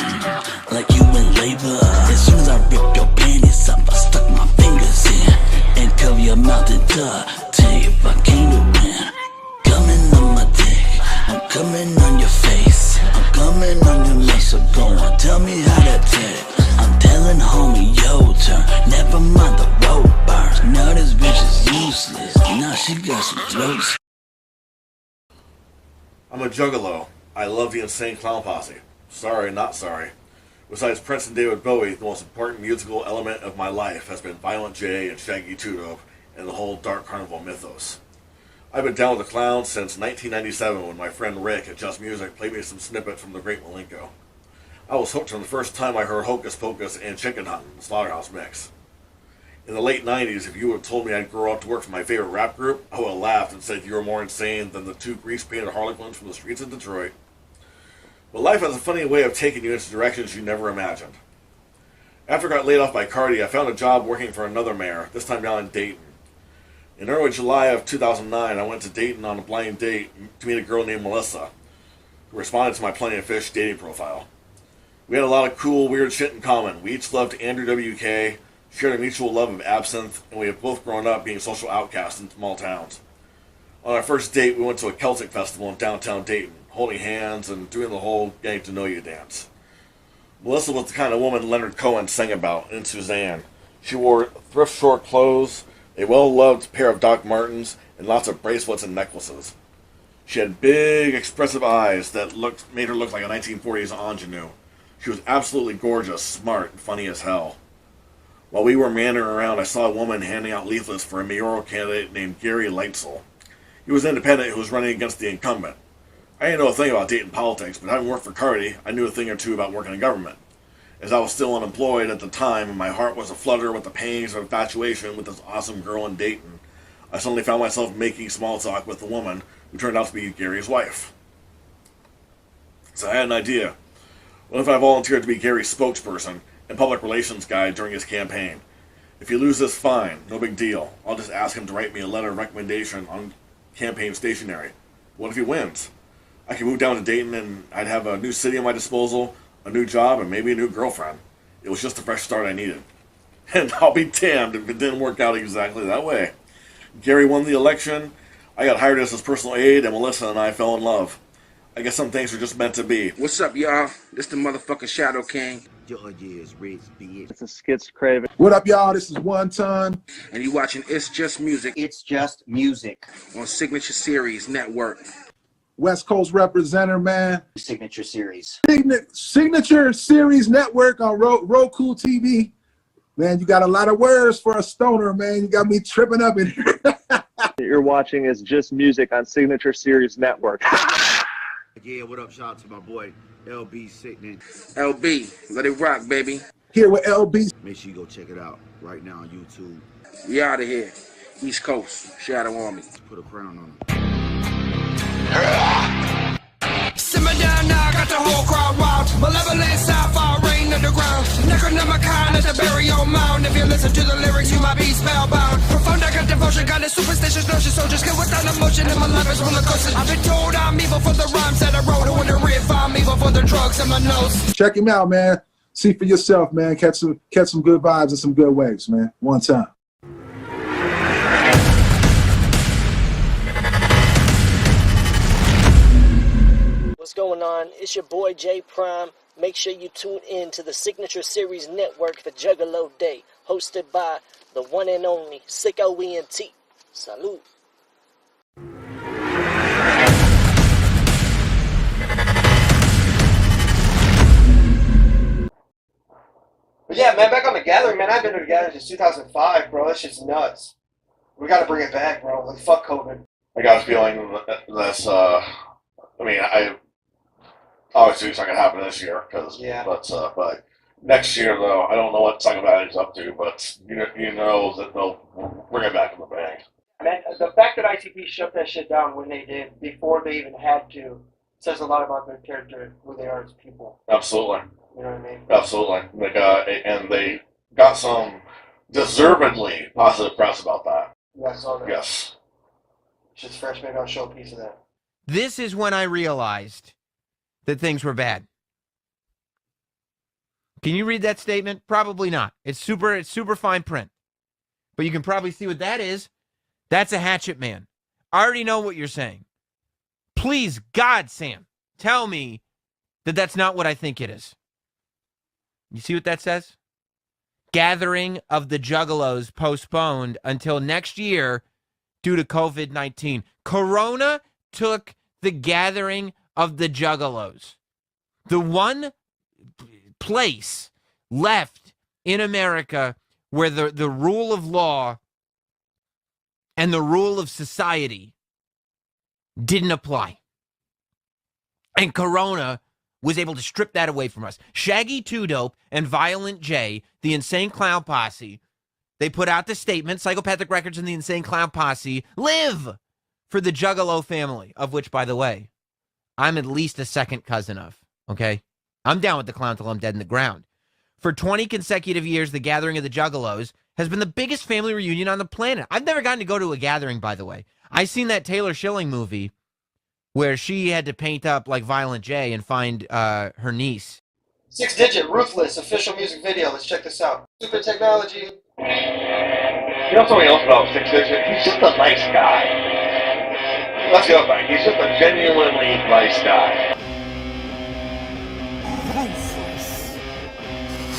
like you in labor. As soon as I rip your panties up, I stuck my fingers in and cover your mouth in duct tape. if I came to win. Coming on my dick, I'm coming on your face. I'm coming on your neck, so go on, tell me how to tip. I'm telling homie, yo turn, never mind the road burns. Now this bitch is useless, now she got some throats. I'm a juggalo. I love the Insane Clown Posse. Sorry, not sorry. Besides Prince and David Bowie, the most important musical element of my life has been Violent J and Shaggy Two Dope and the whole Dark Carnival mythos. I've been down with the clowns since 1997 when my friend Rick at Just Music played me some snippet from The Great Malenko. I was hooked from the first time I heard Hocus Pocus and Chicken Huntin', the Slaughterhouse Mix. In the late 90s, if you would have told me I'd grow up to work for my favorite rap group, I would have laughed and said you were more insane than the two grease-painted harlequins from the streets of Detroit. But life has a funny way of taking you into directions you never imagined. After I got laid off by Cardi, I found a job working for another mayor, this time down in Dayton. In early July of 2009, I went to Dayton on a blind date to meet a girl named Melissa, who responded to my Plenty of Fish dating profile. We had a lot of cool, weird shit in common. We each loved Andrew WK, shared a mutual love of absinthe, and we have both grown up being social outcasts in small towns. On our first date, we went to a Celtic festival in downtown Dayton, holding hands and doing the whole getting to know you dance. Melissa was the kind of woman Leonard Cohen sang about in Suzanne. She wore thrift store clothes, a well-loved pair of Doc Martens, and lots of bracelets and necklaces. She had big, expressive eyes that made her look like a 1940s ingenue. She was absolutely gorgeous, smart, and funny as hell. While we were meandering around, I saw a woman handing out leaflets for a mayoral candidate named Gary Leitzel. He was independent who was running against the incumbent. I didn't know a thing about Dayton politics, but having worked for Cardi, I knew a thing or two about working in government. As I was still unemployed at the time and my heart was aflutter with the pangs of infatuation with this awesome girl in Dayton, I suddenly found myself making small talk with a woman who turned out to be Gary's wife. So I had an idea. What if I volunteered to be Gary's spokesperson and public relations guy during his campaign? If he loses, fine, no big deal. I'll just ask him to write me a letter of recommendation on campaign stationery. What if he wins? I could move down to Dayton and I'd have a new city at my disposal, a new job, and maybe a new girlfriend. It was just the fresh start I needed. And I'll be damned if it didn't work out exactly that way. Gary won the election, I got hired as his personal aide, and Melissa and I fell in love. I guess some things are just meant to be. What's up, y'all? This the motherfucking Shadow King. It's a Sixx Craven. What up, y'all? This is One Ton. And you watching It's Just Music. It's Just Music. On Signature Series Network. West Coast representative, man. Signature Series. Signature Series Network on Roku TV. Man, you got a lot of words for a stoner, man. You got me tripping up in here. You're watching It's Just Music on Signature Series Network. Yeah, what up? Shout out to my boy, LB Sickning. LB, let it rock, baby. Here with LB. Make sure you go check it out right now on YouTube. We out of here. East Coast, Shadow Army. Put a crown on him. Simmer down now, got the whole crowd wild. Malevolent sci-fi rain underground. Necronomicon at the burial mound. If you listen to the lyrics, you might be spellbound. Profound, I got devotion, got a superstitious notion. So just get without emotion, and my life is roller coaster. I've been told I'm evil for the rhymes that I wrote. And when the riff, I'm evil for the drugs in my nose. Check him out, man. See for yourself, man. Catch some good vibes and some good waves, man. One time. What's going on? It's your boy J Prime. Make sure you tune in to the Signature Series Network for Juggalo Day, hosted by the one and only SicKKoEntertainment. Salute. But yeah, man, back on the gathering, man. I've been to the gathering since 2005, bro. That shit's nuts. We got to bring it back, bro. Like, fuck COVID. I got a feeling that's, I obviously it's not gonna happen this year, but next year though, I don't know what Psycho Valley's up to, but you know that they'll bring it back in the bank. Man, the fact that ICP shut that shit down when they did, before they even had to, says a lot about their character, who they are as people. Absolutely. You know what I mean? Absolutely. And they got some deservedly positive press about that. Yeah, I saw that. Yes. Shit's fresh, maybe I'll show a piece of that. This is when I realized that things were bad. Can you read that statement? Probably not. It's super fine print. But you can probably see what that is. That's a hatchet man. I already know what you're saying. Please, God, Sam, tell me that that's not what I think it is. You see what that says? Gathering of the Juggalos postponed until next year due to COVID-19. Corona took the gathering of the Juggalos. The one place left in America where the rule of law and the rule of society didn't apply. And Corona was able to strip that away from us. Shaggy 2 Dope and Violent J, the Insane Clown Posse, they put out the statement, Psychopathic Records and the Insane Clown Posse live for the Juggalo family, of which, by the way, I'm at least a second cousin of, okay? I'm down with the clown till I'm dead in the ground. For 20 consecutive years, the gathering of the Juggalos has been the biggest family reunion on the planet. I've never gotten to go to a gathering, by the way. I seen that Taylor Schilling movie where she had to paint up like Violent J and find her niece. 6 Digit, Ruthless, official music video. Let's check this out. Super technology. You know something else about 6 Digit? He's just a nice guy. That's the other thing. He's just a genuinely nice guy. Ruthless.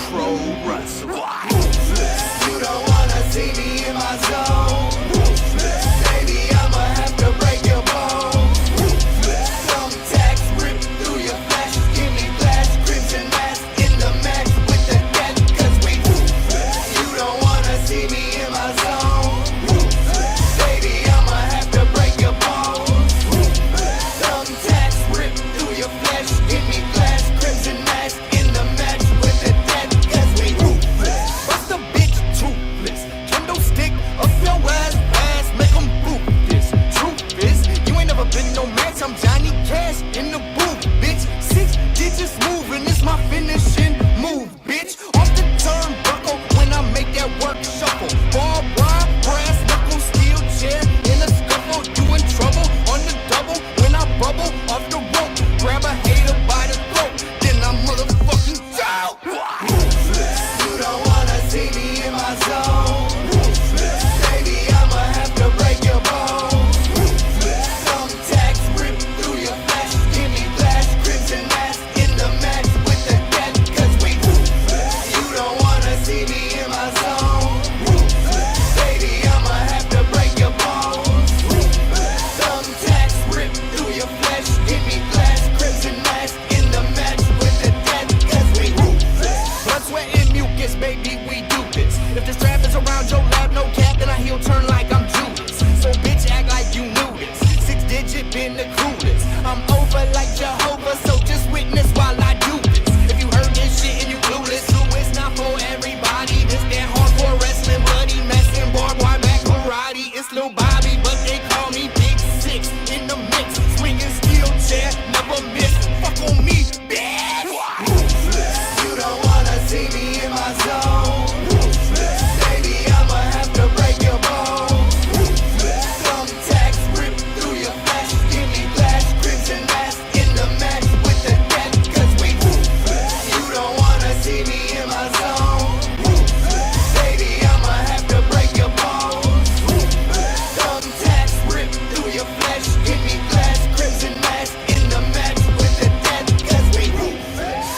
Pro wrestler. Ruthless. You don't wanna see me in my zone. Ruthless. Baby, I'ma have to break your bones. Ruthless. Thumbtacks rip through your flesh. Give me flash, crimson mask in the match with the death, cause we ruthless. You don't wanna see me in my zone. Ruthless. Baby, I'ma have to break your bones. Ruthless. Thumbtacks rip through your flesh. Give me flash, crimson mask in the match with the death, cause we ruthless. Bust a bitch toothless. Kendo stick up your ass, make 'em boot this. Truth is, you ain't never been no match. I'm Johnny Cash in the booth, bitch. 6 digits moving, it's my finishing move, bitch. Off the turnbuckle when I make that work shuffle. Ball wire, brass knuckle, steel chair in a scuffle. You in trouble on the double when I bubble off the rope. Grab a hater by the throat, then I'm motherfucking down. Ruthless. You don't wanna see me in my zone. Ruthless. Baby, I'ma have to break your bones. Ruthless. Thumbtacks rip through your flesh. Give me flash, crimson mask in the match with the death, cause we ruthless. You don't wanna see me in my zone. Ruthless. Baby, I'ma have to break your bones. Ruthless. Thumbtacks rip through your flesh. Give me flash, crimson mask in the match with the death, cause we ruthless. Blood, sweat, and mucus, baby, we do this. If the strap is around your lap, no cap, then I heel turn like I'm Judas. So bitch, act like you knew this. 6 digit been the coolest. I'm over like Jehovah, so just witness while I do this. If you heard this shit and you clueless, so it's not for everybody. This that hardcore wrestling, bloody messing, barbed wire back karate. It's Lil Bobby, but they call me Big 6 in the mix. Swinging steel chair, never miss. Fuck on me, bitch. Ruthless. You don't wanna see me in my zone. Ruthless. Baby, I'ma have to break your bones. Ruthless. Thumbtacks rip through your flesh. Give me flash, crimson mask in the match with the death, cause we ruthless. You don't wanna see me in my zone. Ruthless. Baby, I'ma have to break your bones. Ruthless. Thumbtacks rip through your flesh. Give me flash, crimson mask in the match with the death, cause we ruthless.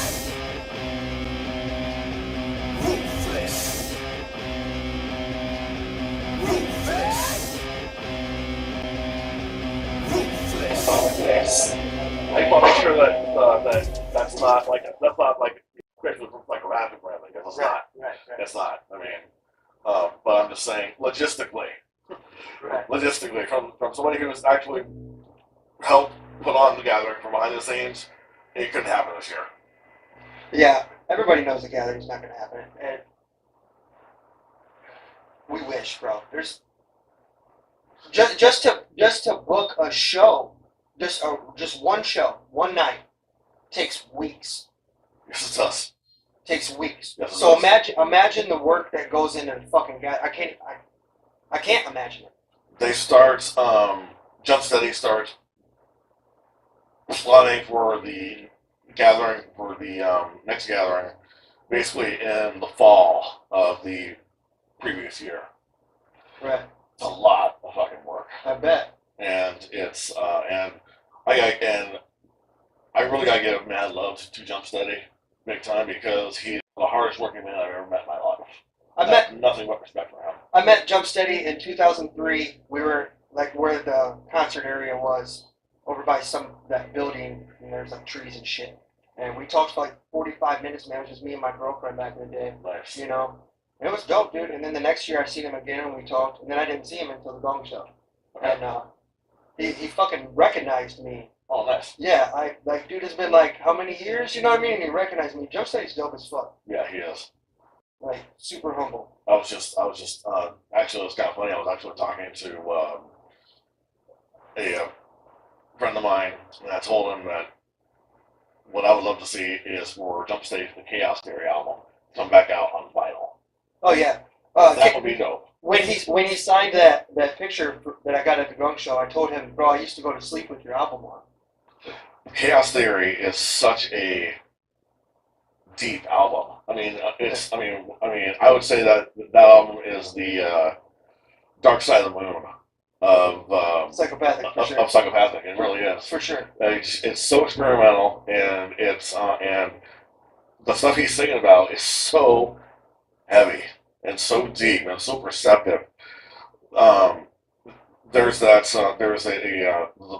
Ruthless. Ruthless. Ruthless. I want to make sure that that's not like Christmas looks like a rapid plan. Like it's not. Right. It's not. I mean, but I'm just saying logistically. Right. Logistically, from somebody who's actually helped put on the gathering from behind the scenes, it couldn't happen this year. Yeah, everybody knows the gathering's not gonna happen, and we wish, bro. There's just to book a show, just one show, one night, takes weeks. Yes, it does. Takes weeks. Yes, it So does. imagine the work that goes into fucking I can't imagine it. They start, Jump Steady starts plotting for the gathering, for the next gathering, basically in the fall of the previous year. Right. a lot of fucking work. I bet. And it's and I really gotta give mad love to Jump Steady, big time, because he's the hardest working man I've ever met in my life. I met nothing but respect for him. I met Jump Steady in 2003. We were like where the concert area was, over by that building, and there's like trees and shit. And we talked for like 45 minutes, man. It was just me and my girlfriend back in the day. Nice. You know, and it was dope, dude. And then the next year I seen him again and we talked, and then I didn't see him until the Gong Show. Okay. And he fucking recognized me. Oh, nice. Yeah, dude has been like how many years? You know what I mean? And he recognized me. Jump Steady's dope as fuck. Yeah, he is. Like super humble. I was just actually, it was kind of funny. I was actually talking to a friend of mine, and I told him that what I would love to see is for Jump Steady, the Chaos Theory album, come back out on vinyl. Oh yeah. That would be dope. When he signed that picture that I got at the Gong Show, I told him, bro, I used to go to sleep with your album on. Chaos Theory is such a deep album. I mean, I would say that album is the Dark Side of the Moon of Psychopathic. For sure. Of Psychopathic. It really is. For sure. It's so experimental, and it's and the stuff he's singing about is so heavy and so deep and so perceptive. There's the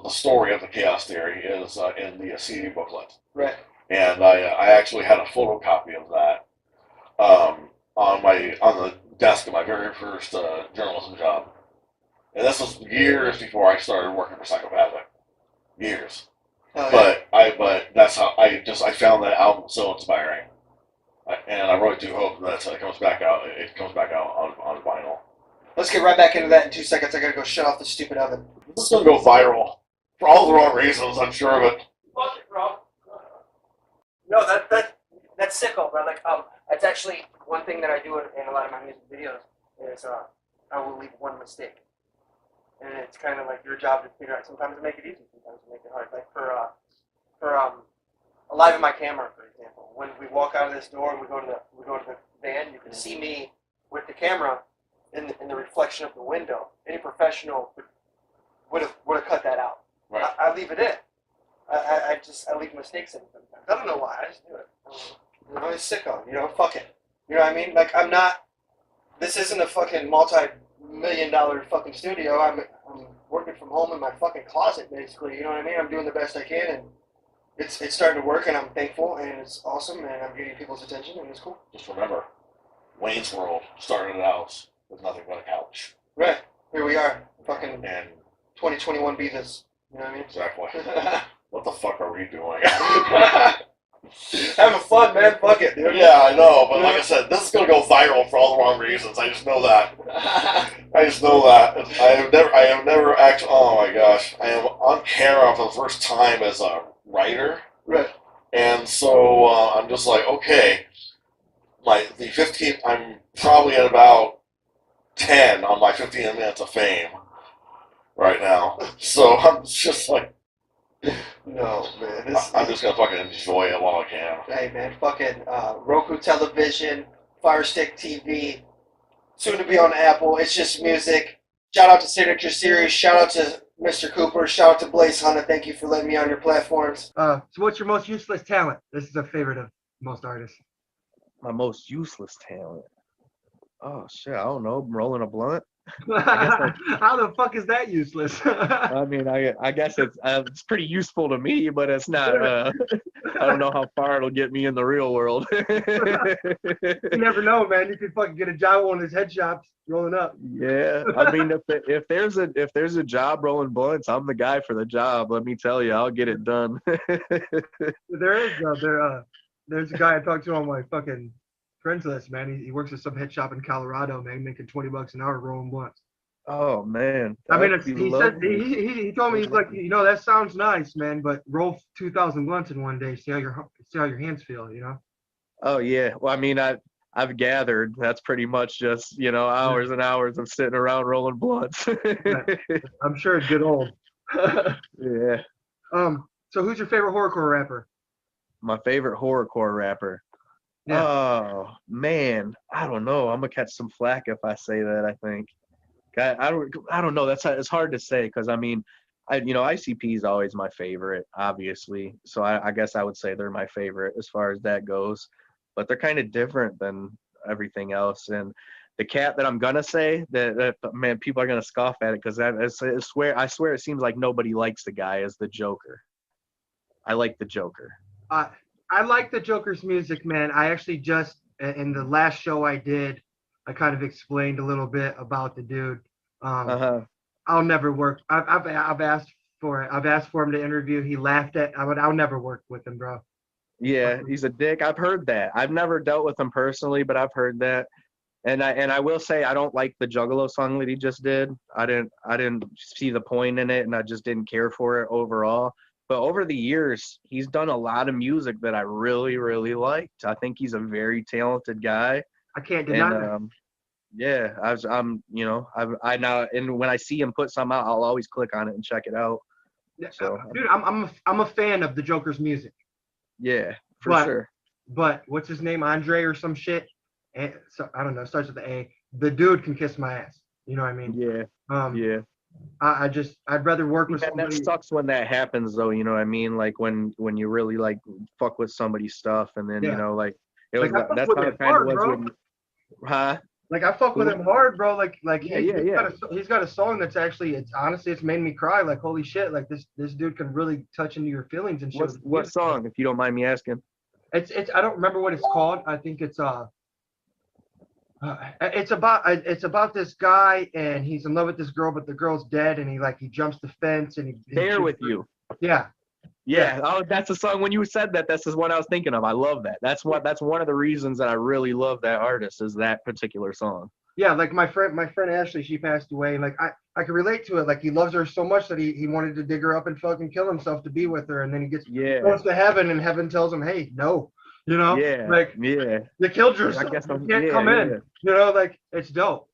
story of the Chaos Theory is in the CD booklet. Right. And I actually had a photocopy of that on the desk of my very first journalism job. And this was years before I started working for Psychopathic. Years. Oh, yeah. But that's how I found that album so inspiring. And I really do hope that it comes back out. It comes back out on vinyl. Let's get right back into that in 2 seconds. I gotta go shut off the stupid oven. This is gonna go viral for all the wrong reasons, I'm sure of it. Fuck it, bro. No, that's sicko, bro. Like, it's actually one thing that I do in a lot of my music videos is I will leave one mistake, and it's kind of like your job to figure out. Sometimes to make it easy, sometimes to make it hard. Like for Alive in My Camera, for example. When we walk out of this door and we go to the van, you can see me with the camera in the reflection of the window. Any professional would have cut that out. Right. I leave it in. I leave mistakes in sometimes. I don't know why. I just do it. You know, it's sicko. You know, fuck it. You know what I mean? Like this isn't a fucking multi-million-dollar fucking studio. I'm working from home in my fucking closet, basically. You know what I mean? I'm doing the best I can, and it's starting to work, and I'm thankful, and it's awesome, and I'm getting people's attention, and it's cool. Just remember, Wayne's World started out with nothing but a couch. Right. Here we are. Fucking and 2021 Beavis. You know what I mean? Exactly. What the fuck are we doing? Having fun, man. Fuck it, dude. Yeah, I know, but like I said, this is gonna go viral for all the wrong reasons. I just know that. I have never actually. Oh my gosh, I am on camera for the first time as a writer. Right. And so I'm just like, okay, the 15. I'm probably at about 10 on my 15 minutes of fame right now. So I'm just like. No, man. I'm just gonna fucking enjoy it while I can. Hey, man, fucking Roku television, Fire Stick TV, soon to be on Apple. It's just music. Shout out to Signature Series. Shout out to Mr. Cooper. Shout out to Blaze Hunter. Thank you for letting me on your platforms. So what's your most useless talent? This is a favorite of most artists. My most useless talent. Oh shit, I don't know. Rolling a blunt. How the fuck is that useless? I mean, I guess it's pretty useful to me, but it's not. I don't know how far it'll get me in the real world. You never know, man. You could fucking get a job on his head shops rolling up. Yeah, I mean, if there's a job rolling blunts, I'm the guy for the job. Let me tell you, I'll get it done. There's a guy I talked to on my fucking friends list, man. He works at some head shop in Colorado, man, making $20 an hour rolling blunts. Oh man. I mean, he told me, he's like, you know, that sounds nice, man, but roll 2,000 blunts in one day. See how your hands feel, you know? Oh yeah. Well, I mean, I've gathered that's pretty much just, you know, hours and hours of sitting around rolling blunts. I'm sure it'd get old. Yeah. So who's your favorite horrorcore rapper? My favorite horrorcore rapper. Yeah. Oh man, I don't know. I'm gonna catch some flack if I say that, I think. I don't know. It's hard to say because I mean, ICP is always my favorite, obviously. So I guess I would say they're my favorite as far as that goes. But they're kind of different than everything else. And the cat that I'm gonna say that man, people are gonna scoff at it because I swear it seems like nobody likes the guy as the Joker. I like the Joker. I like the Joker's music, man. I actually just in the last show I did, I kind of explained a little bit about the dude. I'll never work. I've asked for it. I've asked for him to interview. He laughed at. I'll never work with him, bro. Yeah, he's a dick. I've heard that. I've never dealt with him personally, but I've heard that. And I will say I don't like the Juggalo song that he just did. I didn't see the point in it, and I just didn't care for it overall. But over the years, he's done a lot of music that I really, really liked. I think he's a very talented guy. I can't deny that. Yeah, I now, and when I see him put something out, I'll always click on it and check it out. So, dude, I'm a fan of the Joker's music. Yeah, for sure. But what's his name, Andre or some shit? And so I don't know. Starts with the A. The dude can kiss my ass. You know what I mean? Yeah. Yeah. I'd rather work with somebody. That sucks when that happens, though. You know what I mean? Like when you really like fuck with somebody's stuff, and then that's how it kind of was. When, huh? Like I fuck with him hard, bro. He's got a song that's actually, it's made me cry. Like holy shit, like this dude can really touch into your feelings and shit. What song, if you don't mind me asking? It's I don't remember what it's called. I think it's about this guy and he's in love with this girl, but the girl's dead, and he jumps the fence and he There with you. Yeah. Yeah. Oh, that's a song. When you said that, that's just what I was thinking of. I love that. That's one of the reasons that I really love that artist is that particular song. Yeah, like my friend Ashley, she passed away, and like I can relate to it. Like he loves her so much that he wanted to dig her up and fucking kill himself to be with her, and then he goes to heaven, and heaven tells him, hey, no. You know, you killed yourself. You can't come in. You know, like it's dope.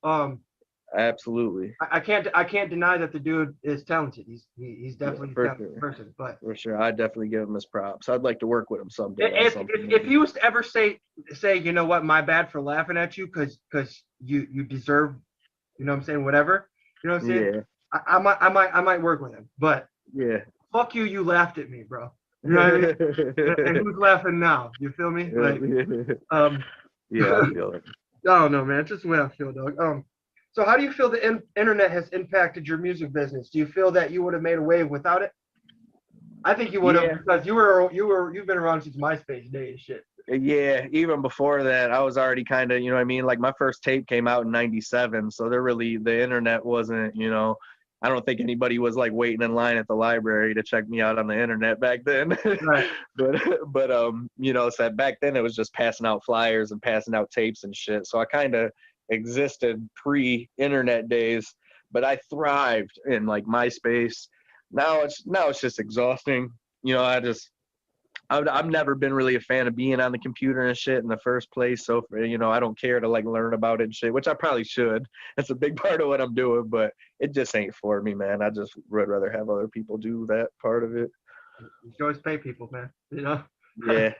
Absolutely. I can't deny that the dude is talented. He's definitely a talented person. But for sure, I definitely give him his props. I'd like to work with him someday. If he was to ever say, you know what, my bad for laughing at you, because you deserve, you know what I'm saying, whatever. You know what I'm saying? Yeah. I might work with him. But fuck you, you laughed at me, bro. You know what I mean? And who's laughing now? You feel me? Like, yeah, I feel it. I don't know, man. It's just the way I feel, dog. So how do you feel the internet has impacted your music business? Do you feel that you would have made a wave without it? I think you would have, because you've been around since MySpace days, shit. Yeah, even before that, I was already kind of, you know what I mean? Like my first tape came out in '97, so the internet wasn't, you know, I don't think anybody was like waiting in line at the library to check me out on the internet back then. Right. but you know, so back then it was just passing out flyers and passing out tapes and shit. So I kind of existed pre-internet days, but I thrived in like MySpace. Now it's just exhausting. You know, I've never been really a fan of being on the computer and shit in the first place. So, you know, I don't care to like learn about it and shit, which I probably should. That's a big part of what I'm doing, but it just ain't for me, man. I just would rather have other people do that part of it. You can always pay people, man. You know? Yeah.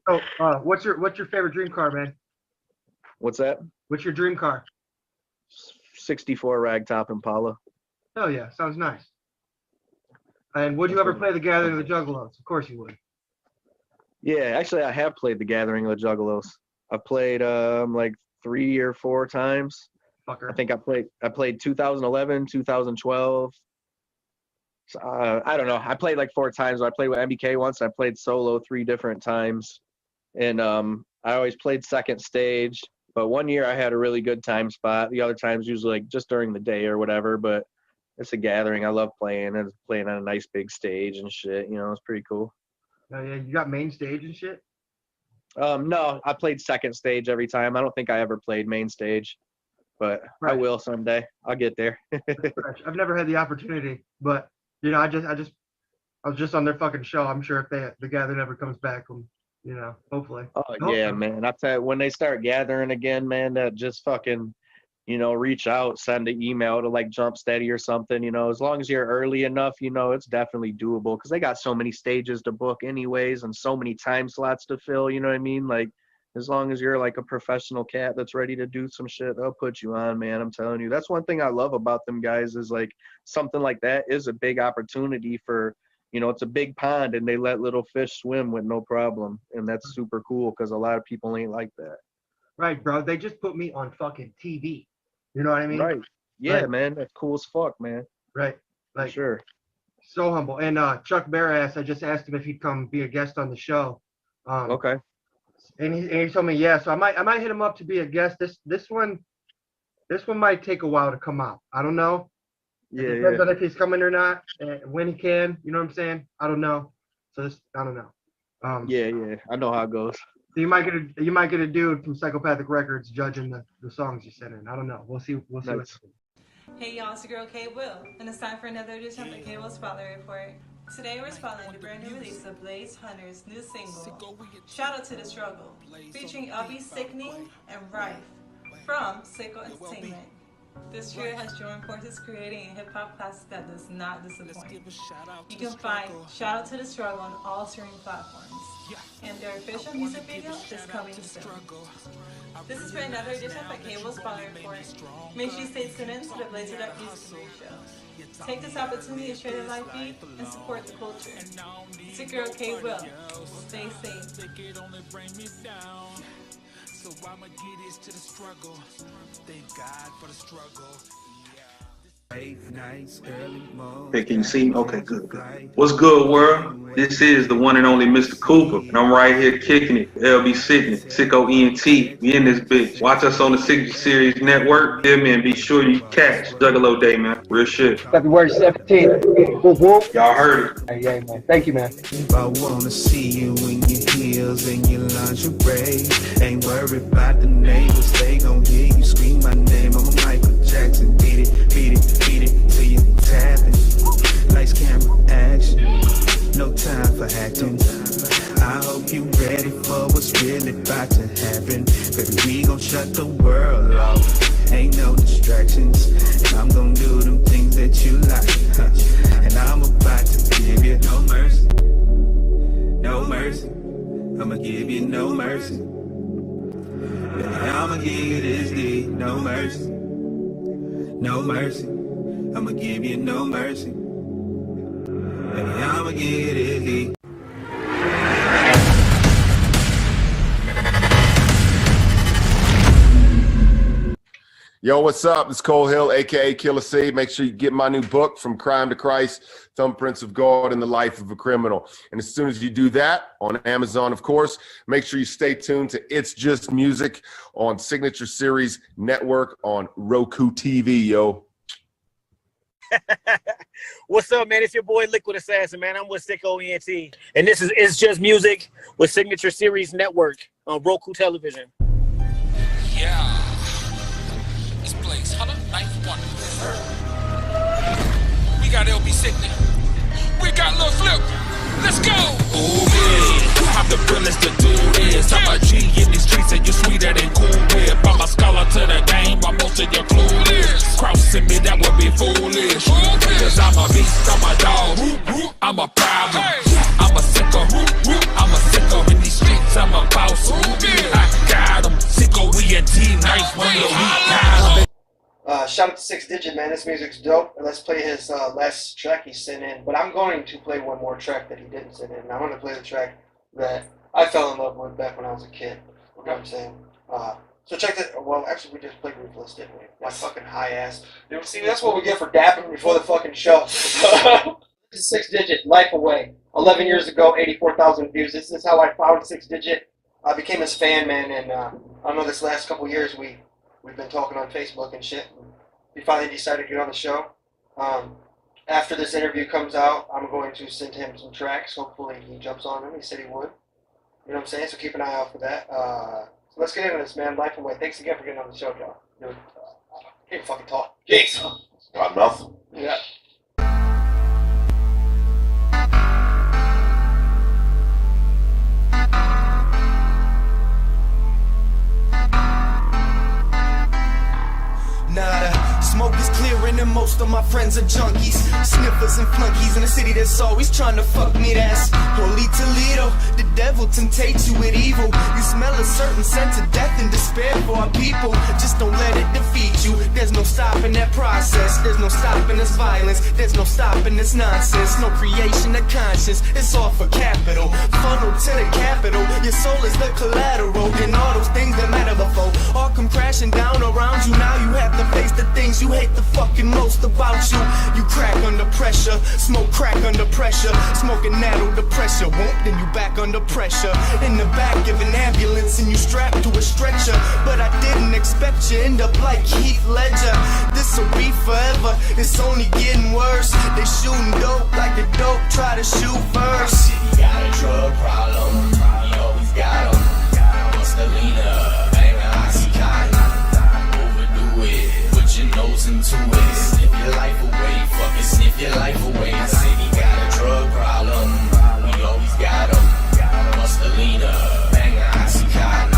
So, what's your favorite dream car, man? What's that? What's your dream car? 64 Ragtop Impala. Hell yeah, sounds nice. And would you ever play the Gathering of the Juggalos? Of course you would. Yeah, actually, I have played the Gathering of the Juggalos. I've played like 3 or 4 times. Fucker. I think I played 2011, 2012. I don't know. I played like 4 times. I played with MBK once. I played solo 3 different times, and I always played second stage. But one year I had a really good time spot. The other times usually like just during the day or whatever. But it's a gathering. I love playing and playing on a nice big stage and shit. You know, it's pretty cool. Oh yeah, you got main stage and shit? No, I played second stage every time. I don't think I ever played main stage, but I will someday. I'll get there. I've never had the opportunity, but you know, I was just on their fucking show. I'm sure if the gathering ever comes back, you know, hopefully. Oh yeah, man. I tell you, when they start gathering again, man, that just fucking, you know, reach out, send an email to like Jump Steady or something, you know, as long as you're early enough, you know, it's definitely doable because they got so many stages to book anyways and so many time slots to fill, you know what I mean? Like As long as you're like a professional cat that's ready to do some shit, they'll put you on, man. I'm telling you. That's one thing I love about them guys is like something like that is a big opportunity for, you know, it's a big pond and they let little fish swim with no problem. And that's super cool because a lot of people ain't like that. Right, bro. They just put me on fucking TV. You know what I mean? Right. Yeah, Right. man. That's cool as fuck, man. Right. For Like, sure. so humble. And Chuck Barras, I just asked him if he'd come be a guest on the show. Okay. And he told me yeah. So I might hit him up to be a guest. This one might take a while to come out. I don't know. Yeah, It depends yeah. on if he's coming or not, when he can. You know what I'm saying? I don't know. So I don't know. Yeah. I know how it goes. So you might get a dude from Psychopathic Records judging the songs you sent in. I don't know. We'll see. We'll see. Nice. Hey y'all, it's your girl K Will, and it's time for another edition of the K Will Spotlight Report. Today we're spotlighting the brand new release of Blaze Hunter's new single, Shout Out to the Struggle, featuring LB Sickning and Rife from SicKKoEntertainment. This trio has joined forces creating a hip-hop classic that does not disappoint. You can find Shout Out to the Struggle on all streaming platforms, and their official music video is coming soon. This is for another edition of the K Will Spotlight Report. Make sure you stay tuned in to the Blaze Hunter Music Show. Take this opportunity to share the live feed and support the culture. It's your girl K Will. Stay safe. So I'ma get this to the struggle. Thank God for the struggle. Hey, can you see me? Okay, good. What's good, world? This is the one and only Mr. Cooper, and I'm right here kicking it. LB Sickning, SicKKoEnt. We in this bitch. Watch us on the Signature Series Network. Yeah, man. Be sure you catch Juggalo Day, man. Real shit. February 17th. Whoop, whoop. Y'all heard it. Hey, yeah, man. Thank you, man. I wanna see you in your heels and your lingerie. Ain't worried about the neighbors, they gon' hear you scream my name. I'm a Michael Jackson, beat it till you tapping. Lights, camera, action. No time for acting. I hope you ready for what's really about to happen. Baby, we gon' shut the world off. Ain't no distractions. And I'm gon' do them things that you like. And I'm about to give you no mercy. No mercy. I'ma give you no mercy. Baby, I'ma give you this deed. No mercy. No mercy. I'ma give you no mercy. Baby, I'ma give you this deed. Yo, what's up? It's Cole Hill, aka Killer C. Make sure you get my new book, From Crime to Christ, Thumbprints of God and the Life of a Criminal. And as soon as you do that, on Amazon, of course, make sure you stay tuned to It's Just Music on Signature Series Network on Roku TV, yo. What's up, man? It's your boy Liquid Assassin, man. I'm with SicKKoEnt. And this is It's Just Music with Signature Series Network on Roku Television. Yeah. This place, Hunter, Knife Wonder. We got LB Sickning. We got Lil Flip. Let's go. Ooh, yeah. I'm the realest to do this. I'm a G in these streets and you sweeter than Cool Whip. I'm a scholar to the game while most of your clueless. Crossing me, that would be foolish. Cause I'm a beast, I'm a dog. I'm a problem. I'm a sicko. I'm a sicko in these streets. I'm a boss. I got them. SicKKoEnt, Knife Wonder. We got them. Shout out to 6 Digit, man. This music's dope. And let's play his last track he sent in. But I'm going to play one more track that he didn't send in. I'm going to play the track that I fell in love with back when I was a kid. You know what I'm saying? So check that. Well, actually, we just played Ruthless, didn't we? My fucking high ass. You see, that's what we get for dapping before the fucking show. This is 6 Digit, Life Away. 11 years ago, 84,000 views. This is how I found 6 Digit. I became his fan, man. And I know this last couple years we've been talking on Facebook and shit. He finally decided to get on the show. After this interview comes out, I'm going to send him some tracks. Hopefully he jumps on them. He said he would. You know what I'm saying? So keep an eye out for that. So let's get into this, man. Life Away. Thanks again for getting on the show, Joe. Dude, can't fucking talk. Jeez. Got nothing. Yeah. Nah, the smoke is clearing and most of my friends are junkies, sniffers and flunkies in a city that's always trying to fuck me. That's holy Toledo. The devil temptates you with evil. You smell a certain sense of death and despair for our people. Just don't let it defeat you. There's no stopping that process. There's no stopping this violence. There's no stopping this nonsense. No creation of conscience. It's all for capital. Funnel to the capital. Your soul is the collateral. And all those things that matter before all come crashing down around you. Now you have to face the things you hate the fucking most about you. You crack under pressure. Smoke crack under pressure. Smoking that'll the pressure. Won't then you back under pressure. In the back of an ambulance and you strapped to a stretcher. But I didn't expect you end up like Heath Ledger. This'll be forever. It's only getting worse. They shooting dope like the dope try to shoot first. You got a drug problem. You always got 'em. Mustelina, banger, Oxycontin. Overdo it. Put your nose into it. Sniff your life away. Fucking sniff your life away. I said he got a drug problem. We always got 'em. Mustelina, banger, Oxycontin.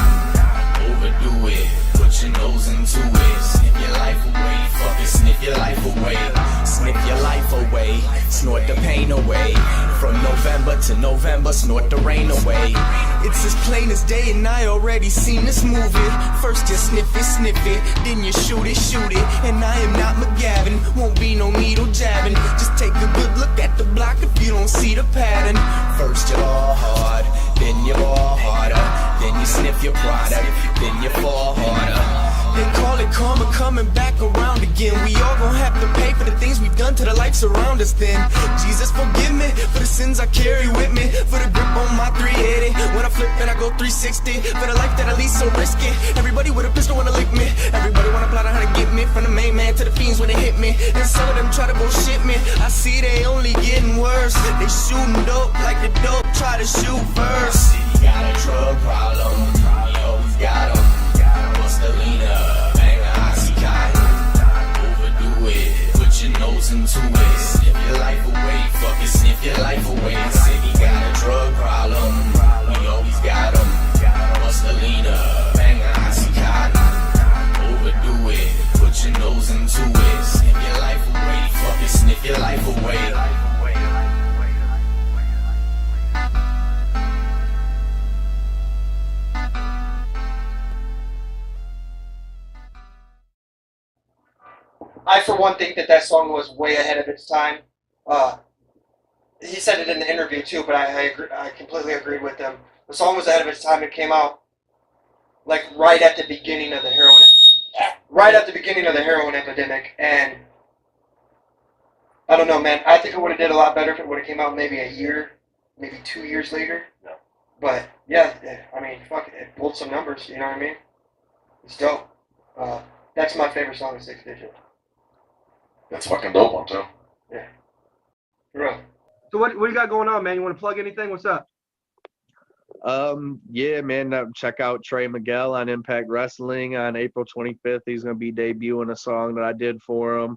Overdo it. Put your nose into it. Sniff your life away. Fucking sniff your life away. Sniff your life away. Snort the pain away. From November to November, snort the rain away. It's as plain as day and I already seen this movie. First you sniff it, then you shoot it. And I am not McGavin, won't be no needle jabbing. Just take a good look at the block if you don't see the pattern. First you ball hard, then you ball harder. Then you sniff your product, then you fall harder. They call it karma coming back around again. We all gon' have to pay for the things we've done to the life around us then. Jesus forgive me for the sins I carry with me. For the grip on my 380. When I flip and I go 360. For the life that I lead so risky. Everybody with a pistol wanna lick me. Everybody wanna plot on how to get me. From the main man to the fiends when they hit me. And some of them try to bullshit me. I see they only getting worse. They shooting dope like the dope try to shoot first. You got a drug problem. We always got 'em. Mustelina, banger, Oxycontin. Overdo it. Put your nose into it. Sniff your life away. Fucking sniff your life away. Said he got a drug problem. We always got 'em. Mustelina, banger, Oxycontin. Overdo it. Put your nose into it. Sniff your life away. Fucking sniff your life away. I, for one, think that song was way ahead of its time. He said it in the interview too, but I completely agreed with him. The song was ahead of its time. It came out like right at the beginning of the heroin epidemic, and I don't know, man. I think it would have did a lot better if it would have came out maybe a year, maybe 2 years later. No. But yeah, I mean, fuck it, it pulled some numbers. You know what I mean? It's dope. That's my favorite song of Sixx Digit. That's fucking dope one too. Yeah. For real. So what do you got going on, man? You want to plug anything? What's up? Yeah, man, check out Trey Miguel on Impact Wrestling on April 25th. He's going to be debuting a song that I did for him.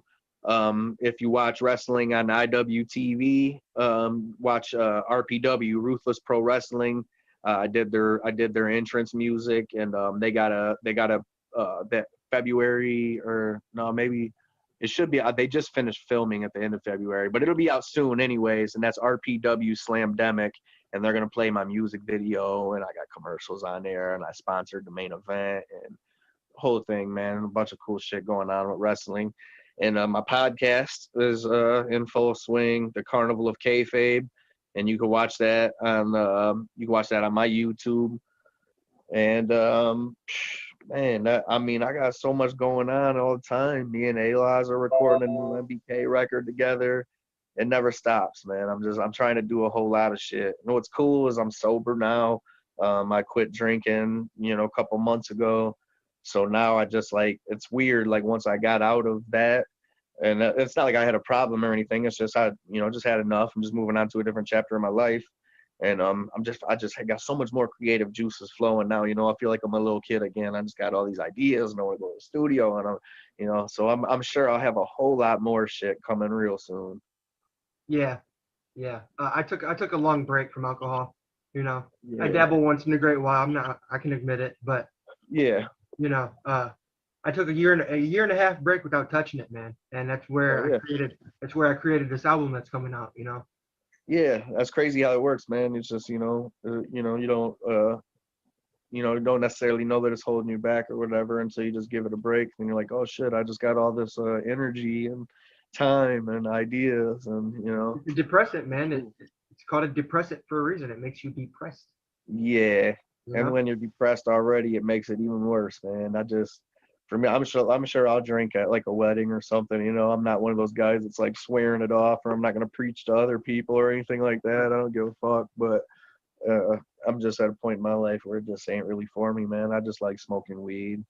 If you watch wrestling on IWTV, watch RPW, Ruthless Pro Wrestling. I did their entrance music, and they got a that February, or no, maybe it should be. They just finished filming at the end of February, but it'll be out soon anyways. And that's RPW Slamdemic, and they're gonna play my music video, and I got commercials on there, and I sponsored the main event and the whole thing, man. A bunch of cool shit going on with wrestling. And my podcast is in full swing, The Carnival of Kayfabe, and you can watch that on my YouTube. And man, I got so much going on all the time. Me and A-Laws are recording a new MBK record together. It never stops, man. I'm trying to do a whole lot of shit. And what's cool is I'm sober now. I quit drinking, a couple months ago. So now I just it's weird. Like once I got out of that, and it's not like I had a problem or anything. It's just just had enough. I'm just moving on to a different chapter of my life. And I just got so much more creative juices flowing now. I feel like I'm a little kid again. I just got all these ideas, and I want to go to the studio, and so I'm sure I'll have a whole lot more shit coming real soon. Yeah. I took a long break from alcohol. Yeah. I dabble once in a great while. I can admit it, but yeah. I I took a year and a half break without touching it, man, and that's where I created this album that's coming out. You know. Yeah, that's crazy how it works, man. It's just you don't necessarily know that it's holding you back or whatever until you just give it a break, and you're like, oh shit, I just got all this energy and time and ideas, and It's a depressant, man. It's called a depressant for a reason. It makes you depressed. Yeah. Yeah. And when you're depressed already, it makes it even worse, man. For me, I'm sure I'll drink at like a wedding or something. I'm not one of those guys that's like swearing it off, or I'm not gonna preach to other people or anything like that. I don't give a fuck. But I'm just at a point in my life where it just ain't really for me, man. I just like smoking weed.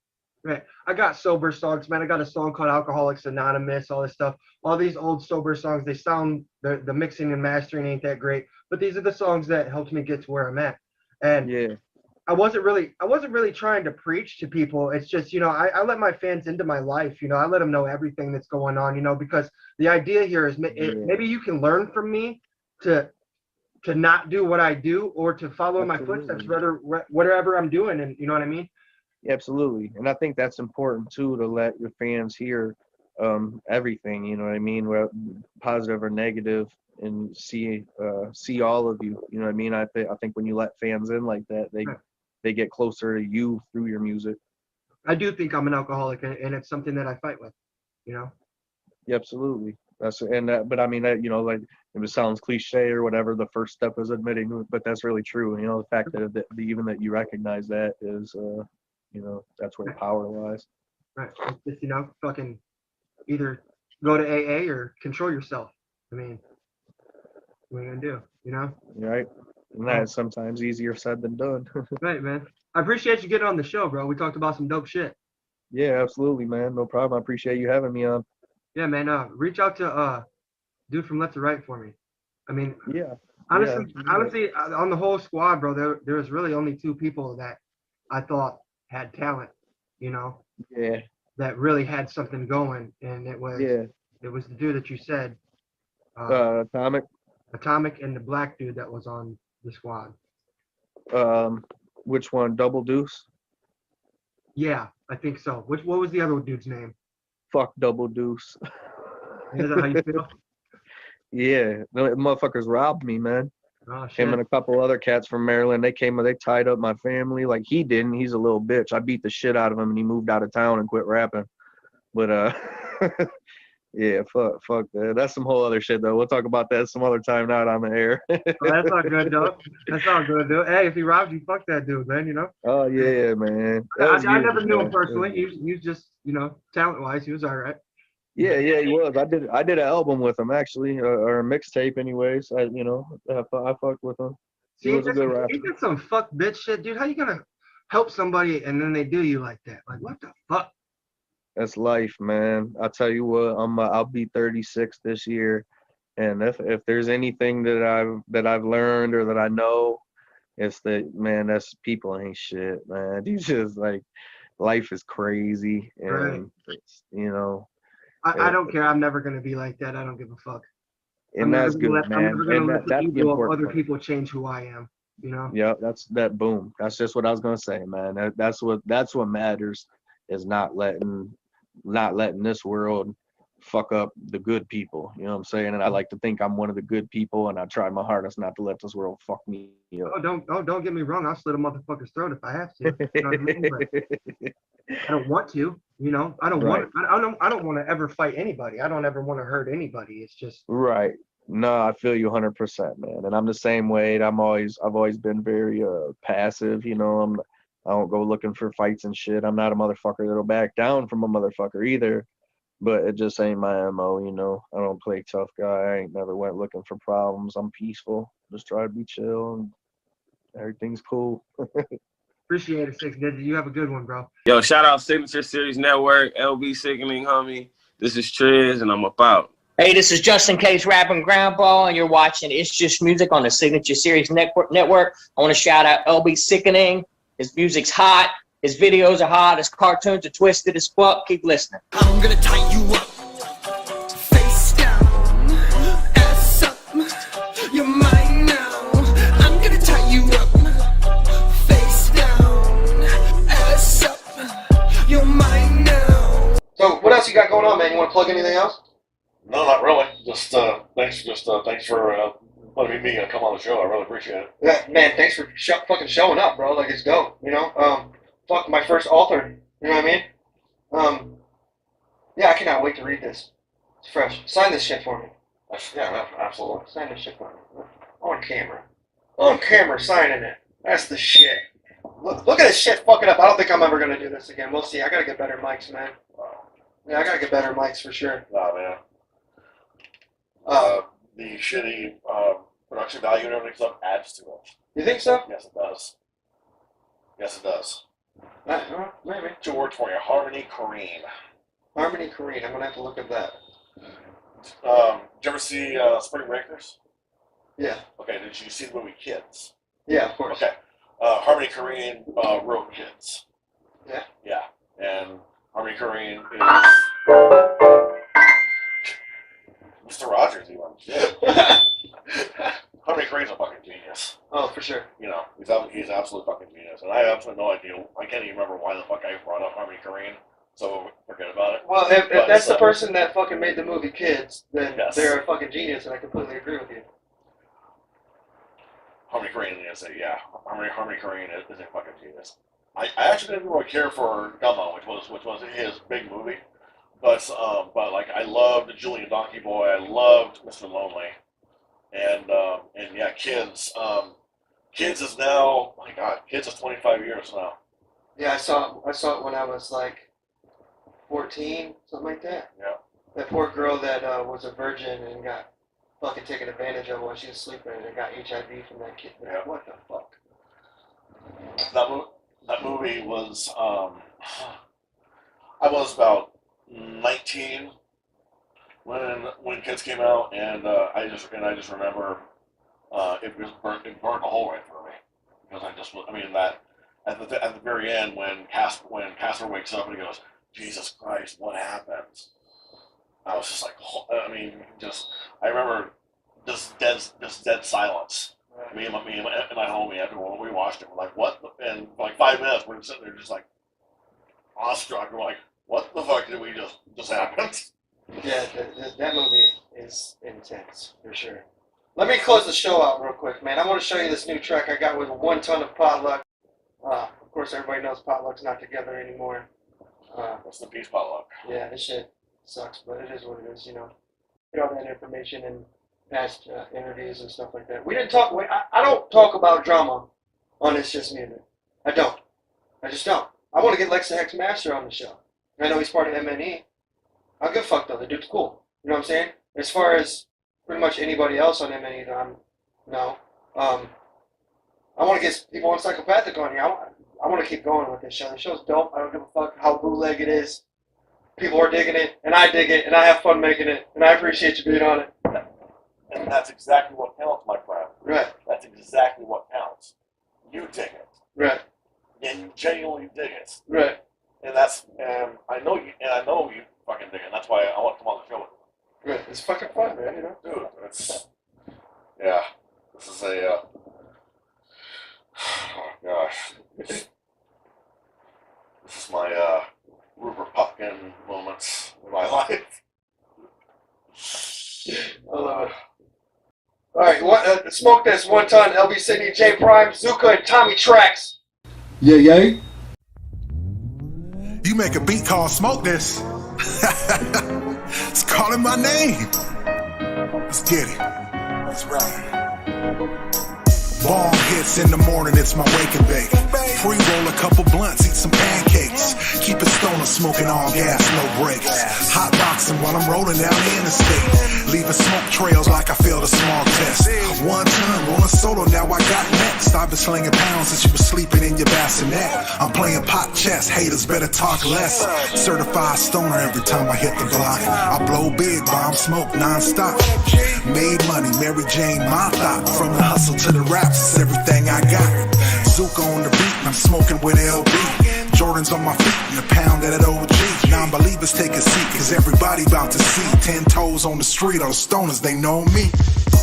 Right. I got sober songs, man. I got a song called Alcoholics Anonymous, all this stuff. All these old sober songs, they sound, the mixing and mastering ain't that great, but these are the songs that helped me get to where I'm at. And yeah, I wasn't really trying to preach to people. It's just, I let my fans into my life. I let them know everything that's going on, because the idea here is maybe you can learn from me to not do what I do, or to follow in my footsteps, whatever I'm doing. And you know what I mean? Yeah, absolutely. And I think that's important too, to let your fans hear everything, you know what I mean, whether positive or negative, and see all of you, you know what I mean. I think when you let fans in like that, they get closer to you through your music. I do think I'm an alcoholic, and it's something that I fight with, Yeah, absolutely. But I mean that, like, if it sounds cliche or whatever, the first step is admitting, but that's really true. The fact that even that you recognize that is, that's where power lies. Right. It's just, fucking either go to AA or control yourself. I mean, what are you gonna do? Right. And that is sometimes easier said than done. Right, man. I appreciate you getting on the show, bro. We talked about some dope shit. Yeah, absolutely, man. No problem. I appreciate you having me on. Yeah, man. Reach out to dude from Left to Right for me. I mean, yeah. Honestly, on the whole squad, bro, there was really only two people that I thought had talent, Yeah. that really had something going, and it was the dude that you said, Atomic, and the black dude that was on the squad. Which one? Double Deuce? Yeah, I think so. What was the other dude's name? Fuck Double Deuce. Is that how you feel? Yeah, the motherfuckers robbed me, man. Oh, shit. Him and a couple other cats from Maryland, they tied up my family. Like, he didn't. He's a little bitch. I beat the shit out of him, and he moved out of town and quit rapping. But yeah, fuck that. That's some whole other shit, though. We'll talk about that some other time, not on the air. That's not good, though. That's not good, dude. Hey, if he robbed you, fuck that dude, man. Oh yeah, man. I never knew him personally. He was just, talent-wise, he was all right. Yeah, he was. I did an album with him, actually, or a mixtape, anyways. I fucked with him. See, he was a good rapper. He did some fuck bitch shit, dude. How you gonna help somebody and then they do you like that? Like, what the fuck? That's life, man. I'll tell you what. I'll be 36 this year, and if there's anything that I've learned or that I know, it's that, man, that's people ain't shit, man. You just, like, life is crazy, and it's, I don't care. I'm never gonna be like that. I don't give a fuck. And that's good, man. I'm never gonna let that's the the ego of important other part. people change who I am. Yeah, boom. That's just what I was gonna say, man. That's what matters, is not letting this world fuck up the good people. You know what I'm saying? And I like to think I'm one of the good people, and I try my hardest not to let this world fuck me up. Don't get me wrong. I'll slit a motherfucker's throat if I have to. You know what I mean? But I don't want to. I don't want. I don't want to ever fight anybody. I don't ever want to hurt anybody. It's just right. No, I feel you 100%, man. And I'm the same way. I've always been very passive. I don't go looking for fights and shit. I'm not a motherfucker that'll back down from a motherfucker either. But it just ain't my MO, I don't play tough guy. I ain't never went looking for problems. I'm peaceful. Just try to be chill, and everything's cool. Appreciate it, Sixx. You have a good one, bro. Yo, shout out Signature Series Network, LB Sickning, homie. This is Trez, and I'm about. Hey, this is Justin Case rapping Grandpa, and you're watching It's Just Music on the Signature Series Network. I want to shout out LB Sickning. His music's hot. His videos are hot. His cartoons are twisted as fuck. Keep listening. I'm gonna tie you up, face down, ass up. You're mine now. I'm gonna tie you up, face down, ass up. You're mine now. want to plug anything else? No, not really. Just thanks for letting me come on the show. I really appreciate it. Yeah, man, thanks for fucking showing up, bro. Like, it's dope, you know? Fuck, my first author, you know what I mean? Yeah, I cannot wait to read this. It's fresh. Sign this shit for me. Yeah, absolutely. Sign this shit for me. On camera. On camera, signing it. That's the shit. Look at this shit fucking up. I don't think I'm ever gonna do this again. We'll see. I gotta get better mics, man. Yeah, I gotta get better mics for sure. Nah, man. The shitty production value and everything stuff adds to it. You think so? Yes, it does. Yes, it does. Maybe. 2 words for you. Harmony Korine. Harmony Korine. I'm gonna have to look at that. Did you ever see Spring Breakers? Yeah. Okay, did you see the movie Kids? Yeah, of course. Okay. Harmony Korine wrote Kids. Yeah? Yeah. And Harmony Korine is Mr. Rogers, even. Yeah. Harmony Korine's a fucking genius. Oh, for sure. You know, he's absolute fucking genius. And I have absolutely no idea. I can't even remember why the fuck I brought up Harmony Korine. So forget about it. Well, if that's the person that fucking made the movie Kids, then they're a fucking genius, and I completely agree with you. Harmony Korine is Harmony Korine is a fucking genius. I actually didn't really care for Gummo, which was his big movie, but like I loved Julian Donkey Boy, I loved Mr. Lonely, and yeah, Kids. Kids is now, my God, Kids is 25 years now. Yeah, I saw it when I was like 14, something like that. Yeah. That poor girl that was a virgin and got fucking taken advantage of while she was sleeping and got HIV from that kid. Yeah. What the fuck? That movie was, I was about 19 when Kids came out, and I just remember it burned a hole right through me, because that at the very end when Casper wakes up and he goes, Jesus Christ, what happens? I was just like, I remember this dead silence. Right. Me and my homie, after we watched it, we're like, what? And for like 5 minutes, we're sitting there just like awestruck. We're like, what the fuck did we just happen? Yeah, that movie is intense, for sure. Let me close the show out real quick, man. I want to show you this new track I got with 1 ton of Potluck. Of course, everybody knows Potluck's not together anymore. What's the peace, Potluck? Yeah, this shit sucks, but it is what it is, you know. Get all that information in past interviews and stuff like that. We didn't talk. I don't talk about drama on It's Just Music. I don't. I just don't. I want to get Lex the Hex Master on the show. I know he's part of MNE. I'll give a fuck though. The dude's cool. You know what I'm saying? As far as pretty much anybody else on MNE, no. I want to get people on Psychopathic on here. I want to keep going with this show. The show's dope. I don't give a fuck how bootleg it is. People are digging it, and I dig it, and I have fun making it, and I appreciate you being on it. And that's exactly what counts, my friend. Right. That's exactly what counts. You dig it. Right. And you genuinely dig it. Right. And I know you fucking dig it. That's why I want to come on the show with you. Right. It's fucking fun, man, you know? Dude, yeah. This is a, oh gosh. This is my, Rupert Pupkin moments in my life. I love it. All right, smoke this 1 ton. LB Sickning, J Prime, Zuka, and Tommy Tracks. Yeah. You make a beat called Smoke This. It's calling my name. Let's get it. Let's ride. Bong hits in the morning, it's my wake and bake. Pre-roll a couple blunts, eat some pancakes. Keep it stoner, smoking all gas, no brakes. Hot boxing while I'm rolling down the interstate. Leaving smoke trails like I failed a small test. 1 ton, rolling solo, now I got next. I've been slinging pounds since you were sleeping in your bassinet. I'm playing pot chess, haters better talk less. Certified stoner every time I hit the block. I blow big, bomb smoke non-stop. Made money, Mary Jane, my thought. From the hustle to the raps, it's everything I got. Zuka on the beat, I'm smoking with LB. Jordan's on my feet, and a pound at OG. Non-believers take a seat, cause everybody about to see. 10 toes on the street, all the stoners, they know me.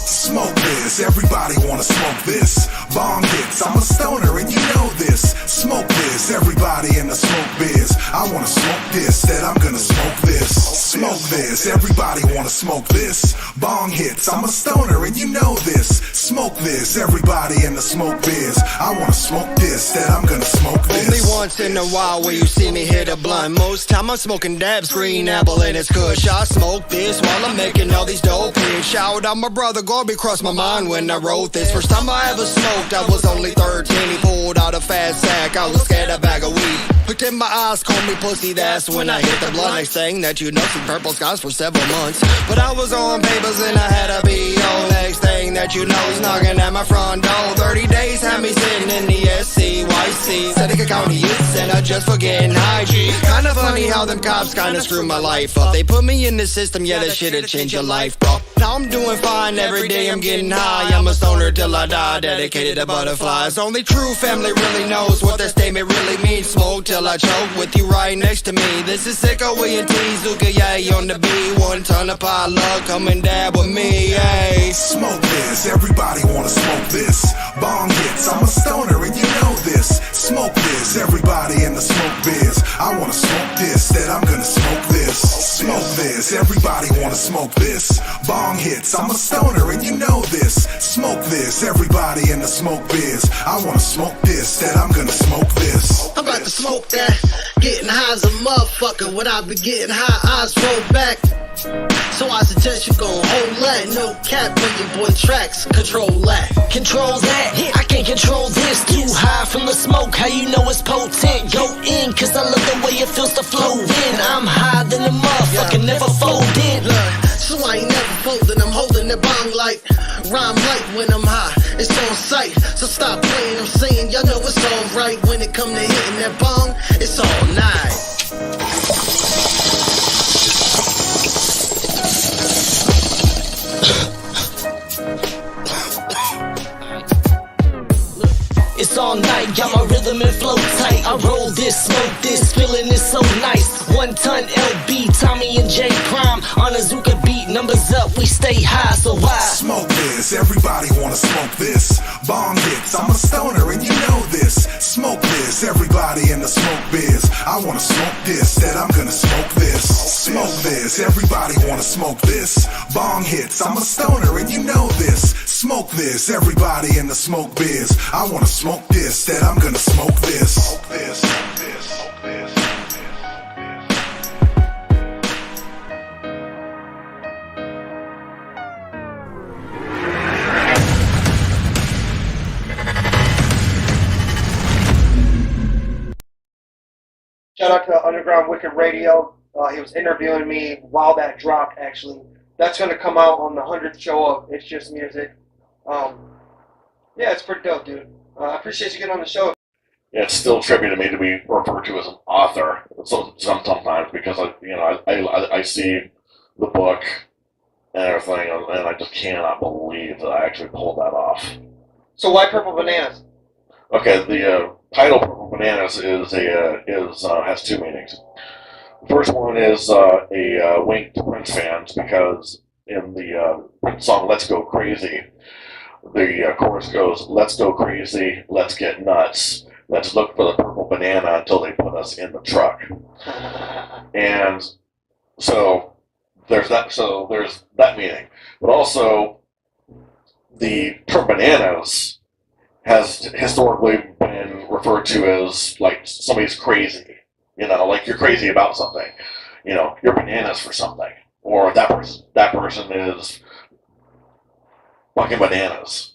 Smoke this, everybody wanna smoke this. Bong hits, I'm a stoner and you know this. Smoke this, everybody in the smoke biz. I wanna smoke this, that I'm gonna smoke this. Smoke this, everybody wanna smoke this. Bong hits, I'm a stoner and you know this. Smoke this, everybody in the smoke biz. I wanna smoke this, that I'm gonna smoke this. Only once in a while where you see me hit a blunt. Most time I'm smoking dabs, green apple and it's kush. I smoke this while I'm making all these dope hits. Shout out my brother Gorby, crossed my mind when I wrote this. First time I ever smoked, I was only 13. He pulled out a fat sack, I was scared a bag of weed. Looked in my eyes, called me pussy, that's when I hit the blunt. Next thing that you know, some purple skies for several months. But I was on papers and I had a B.O. Next thing that you know, is knocking at my front door. 30 days had me sitting in the SCYC. SicKKoEntertainment County Youth Center just for getting high, G. Kinda funny how them cops kinda screwed my life up. They put me in the system, yeah, that shit'll change your life, bro. Now I'm doing fine, every day I'm getting high. I'm a stoner till I die, dedicated to butterflies. Only true family really knows what that statement really means. Smoke till I choke with you right next to me. This is SicKKoENT, Zuka, yay on the beat. 1 ton of pie love, come and dab with me, yay. Smoke this, everybody wanna smoke this. Bong hits, I'm a stoner and you know this. Smoke this, everybody in the smoke biz. I wanna smoke this, that I'm gonna smoke this. Smoke this, everybody wanna smoke this. Bong hits, I'm a stoner and you know this. Smoke this, everybody in the smoke biz. I wanna smoke this, that I'm gonna smoke this. I'm about to smoke that. Getting high as a motherfucker. When I be getting high, eyes roll back. So I suggest you gon' hold that. No cap when your boy tracks. Control that. Control that. I can't control this. Too high from the smoke. How you know it's potent? Go in, cause I love the way it feels to flow in. I'm higher than a motherfucker, never folded. So I ain't never folding. I'm holding the bong like rhyme light when I'm high. It's on sight. So stop playing. I'm saying y'all know it's alright. When it come to hitting that bong, it's all night. It's all night, got my rhythm and flow tight. I roll this, smoke this, feeling is so nice. 1 ton LB, Tommy and J Prime on a Zuka beat, numbers up, we stay high, so why? Smoke this, everybody wanna smoke this. Bong hits, I'm a stoner and you know this. Smoke this, everybody in the smoke biz. I wanna smoke this, that I'm gonna smoke this. Smoke this, everybody wanna smoke this. Bong hits, I'm a stoner and you know this. Smoke this, everybody in the smoke biz. I wanna smoke this, that I'm gonna smoke this. Smoke this, smoke this, smoke this. Shout out to Underground Wicked Radio. He was interviewing me while that dropped, actually. That's going to come out on the 100th show of It's Just Music. Yeah, it's pretty dope, dude. I appreciate you getting on the show. Yeah, it's still trippy to me to be referred to as an author sometimes because I see the book and everything, and I just cannot believe that I actually pulled that off. So why Purple Bananas? Okay, the title Purple Bananas has 2 meanings. The first one is a wink to Prince fans because in the Prince song "Let's Go Crazy," the chorus goes, "Let's go crazy, let's get nuts, let's look for the purple banana until they put us in the truck." And so there's that meaning, but also the term bananas has historically been referred to as like somebody's crazy. Like you're crazy about something. You're bananas for something, or that person is fucking bananas.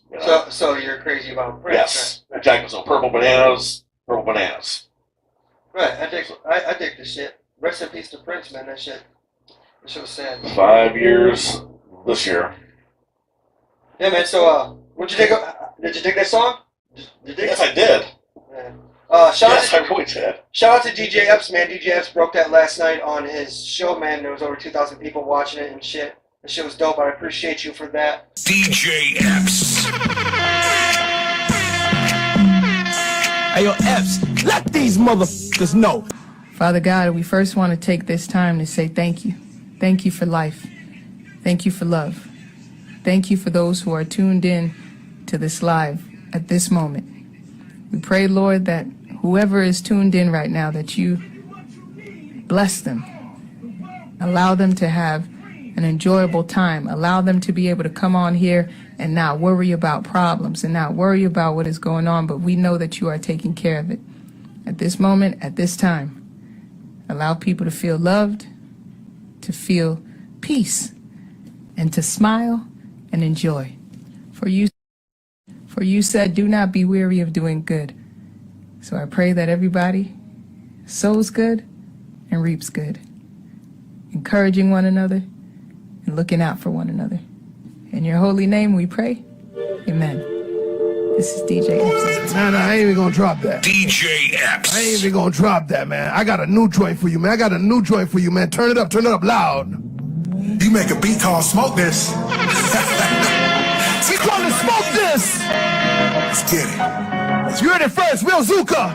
So you're crazy about Prince? Yes, right? Exactly. So purple bananas. Right. I dig this shit. Rest in peace to Prince, man. That shit was sad. 5 years this year. Yeah, man. So, what'd you dig? Did you dig that song? Yes, I did. Yeah. I really did. Shout out to DJ Epps, man. DJ Epps broke that last night on his show, man. There was over 2,000 people watching it and shit. That shit was dope. I appreciate you for that. DJ Epps. Hey, yo, Epps, let these motherfuckers know. Father God, we first want to take this time to say thank you. Thank you for life. Thank you for love. Thank you for those who are tuned in to this live at this moment. We pray, Lord, that whoever is tuned in right now, that you bless them. Allow them to have an enjoyable time. Allow them to be able to come on here and not worry about problems and not worry about what is going on, but we know that you are taking care of it. At this moment, at this time, allow people to feel loved, to feel peace, and to smile and enjoy. For you said, do not be weary of doing good. So I pray that everybody sows good and reaps good, encouraging one another and looking out for one another. In your holy name we pray. Amen. This is DJ Epps. Nah, I ain't even gonna drop that. DJ Epps. I ain't even gonna drop that, man. I got a new joint for you, man. Turn it up loud. You make a beat called Smoke This. We gonna smoke this. Let's get it. You heard it first, Real Zuka.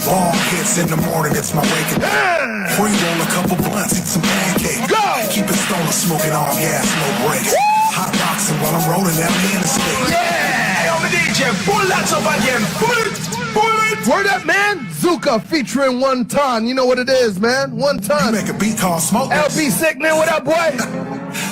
Long hits in the morning, it's my waking. Pre-roll a couple blunts, eat some pancakes. Go! Keep it stoner, smoking all gas, no brakes. Hot boxing while I'm rolling down the interstate. Yeah! Hey, I'm a DJ, pull that up again. Pull it. Word up, man. Zuka featuring One Ton. You know what it is, man. One Ton. You make a beat called Smoke This. LB Sickning, what up, boy?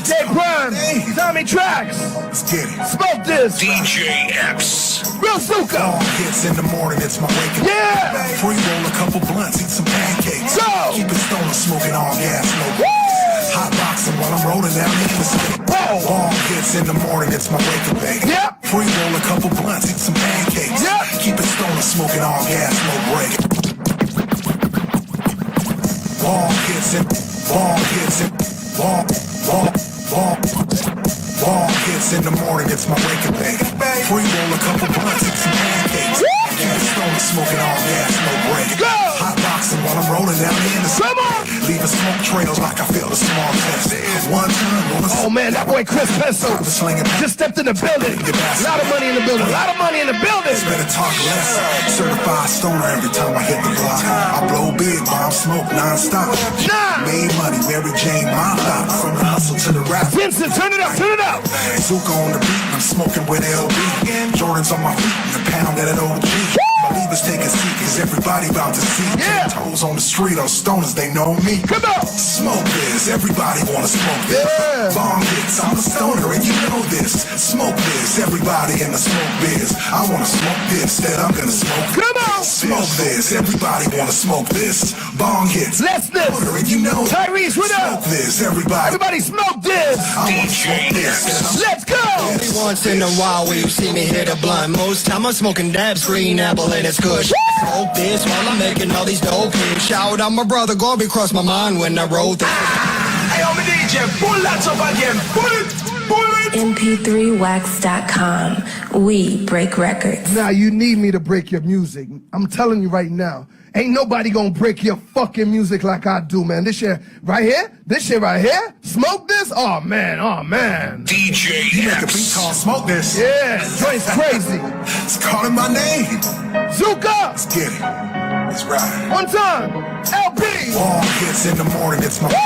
J Prime, Tommy Tracks. Let's get it. Smoke This. DJ Epps. Real Zuka. Long hits in the morning, it's my waking. Yeah! Pre-roll a couple blunts, eat some pancakes. Go! Keep it stoner, smoking all gas, no brakes. Hot boxing while I'm rolling down the interstate. Long hits in the morning, it's my waking, baby. Yep. Pre-roll a couple blunts, eat some pancakes. Yep. Keep it stoner, smoking all gas, no brakes. Long hits in the morning, it's my waking, baby. Pre-roll a couple blunts, eat some pancakes. Keep it stoner, smoking all gas, no brakes. Go! Hot boxing while I'm rolling down the interstate. Come on! Leaving smoke trails like I feel a small test. One time, oh man, that boy Chris Pencil just stepped in the building. A lot of money in the building. Better talk less. Certified stoner every time I hit the block. I blow big, bomb smoke non-stop. Made money, Mary Jane, my thought. From the hustle to the rap. Vincent, turn it up. Zuka on the beat, I'm smoking with LB. Jordan's on my feet, and a pound at an OG. My leaders take a seat, cause everybody about to see. 10 toes on the street, those stoners, they know me. Come on! Smoke this, everybody wanna smoke this. Yeah. Bomb hits, I'm a stoner and you know this. Smoke this, everybody in the smoke biz. I wanna smoke this, that I'm gonna smoke. Come on! Smoke this, everybody wanna smoke this. Bomb hits, let's this. Stoner and you know Tyrese, what up? Smoke this, everybody smoke this. I wanna smoke this. Let's go! Every once in a while where you see me hit a blunt. Most time I'm smoking dabs, green apple and it's kush. Smoke this while I'm making all these dope hits. Shout out my brother, Gorby crossed my mind when I wrote this. Hey, I'm a DJ, pull that up again. MP3wax.com. We break records. Now you need me to break your music. I'm telling you right now. Ain't nobody gonna break your fucking music like I do, man. This shit right here, smoke this? Oh man. DJ you make a beat called Smoke This. Yeah, joint's crazy. It's calling my name. Zuka! Let's get it. Let's ride. One time, LB! Long hits in the morning, it's my baby.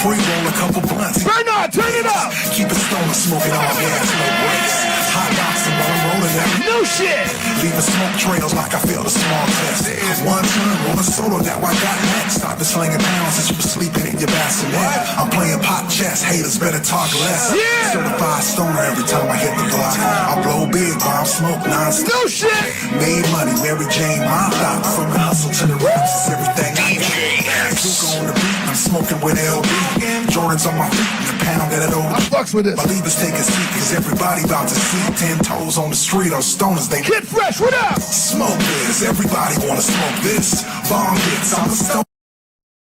Pre-roll a couple blunts. Bernard, turn it up! Keep it stoner, smoking all gas, no brakes. Hot boxing while I'm rolling down. No shit! Leaving smoke trails like I feel a small test. One time, rolling solo, now I got next. Started slinging pounds since you were sleeping in your bassinet. I'm playing pop chess, haters better talk less. Yeah! Certified stoner every time I hit the block. I blow big, bomb smoke non-stop. No shit! Made money, Mary Jane, my thought. From the hustle to the raps, it's everything I got. Zuka on the beat, I'm smoking with LB. Jordan's on my feet, and a pound at an old. I fucks with this. My leaders take a seat, cause everybody about to see. 10 toes on the street, those stoners, they Kid Fresh, what up? Smoke this, everybody wanna smoke this. Bomb hits, I'm a stoner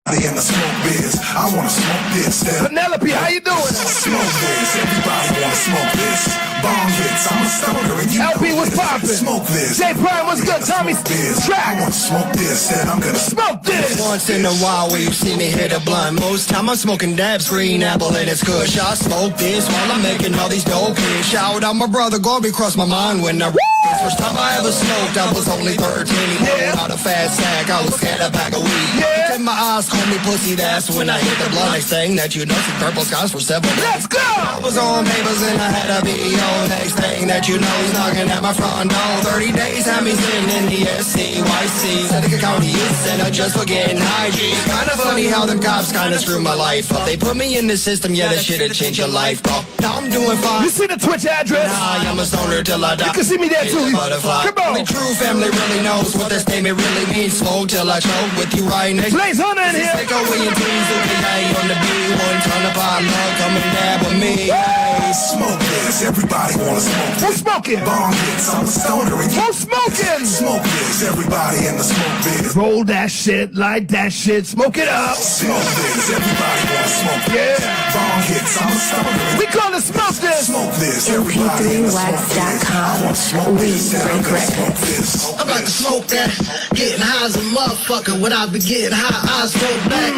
in the smoke biz. I wanna smoke this. Penelope, how you doing? Smoke this, everybody wanna smoke this. Bomb hits, I'm a stoner and you LB, what's poppin'? Smoke this. J Prime, what's good? Tommy I wanna smoke this, that I'm gonna smoke this. Once in a while where you see me hit a blunt. Most time I'm smoking dabs, green apple and it's kush. I smoke this while I'm making all these dope hits. Shout out my brother, Gorby crossed my mind when I First time I ever smoked, I was only 13. Not a fat sack, I was scared of bag of weed. Then my eyes called me pussy, that's when I hit the blunt. Next thing that you know, some purple skies for several months. Let's go! I was on papers and I had a video. Next thing that you know, he's knocking at my front door. 30 days had me sitting in the SCYC. Seneca County Youth Center just for getting high. Kinda funny how them cops kinda screwed my life up. They put me in the system, yeah, that shit'd change your life, bro. Now I'm doing fine. You see the Twitch address? Nah, I'm a stoner till I die. You can see me there too. Butterfly. Come on. The true family really knows what this statement really means. Smoke till I choke with you right next. Blaze Hunter in here. SicKKoEntertainment, on the B1 ton of our love, come and dab with me. Hey, smoke this, everybody wanna smoke. Who's smoking? Bong hits, I'm a stoner and Who's smoking? Smoke this, everybody in the smoke biz. Roll that shit, light that shit, smoke it up. Smoke this, everybody wanna smoke. Yeah. Bong hits, I'm a stoner. We call it smoke this. Smoke this, everybody in the smoke biz. I wanna smoke this, everybody smoke this. I'm about to smoke that, getting high as a motherfucker. When I be getting high, eyes roll back.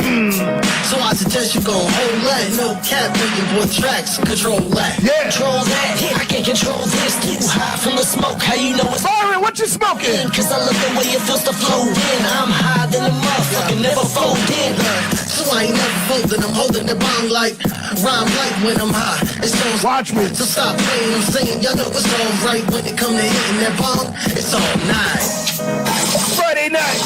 So I suggest you go hold that. No cap, making boy tracks, control that. Yeah. Control that, I can't control this. Too high from the smoke, how you know it's Byron, what you smoking? Cause I love the way it feels to flow in. I'm higher than a motherfucker, never fold in. So I ain't never folding, I'm holding the bomb like rhyme like when I'm high. It's on. Watch me. So stop playing, I'm saying, y'all know it's all right when it come to hitting that bomb. It's all night. Friday night.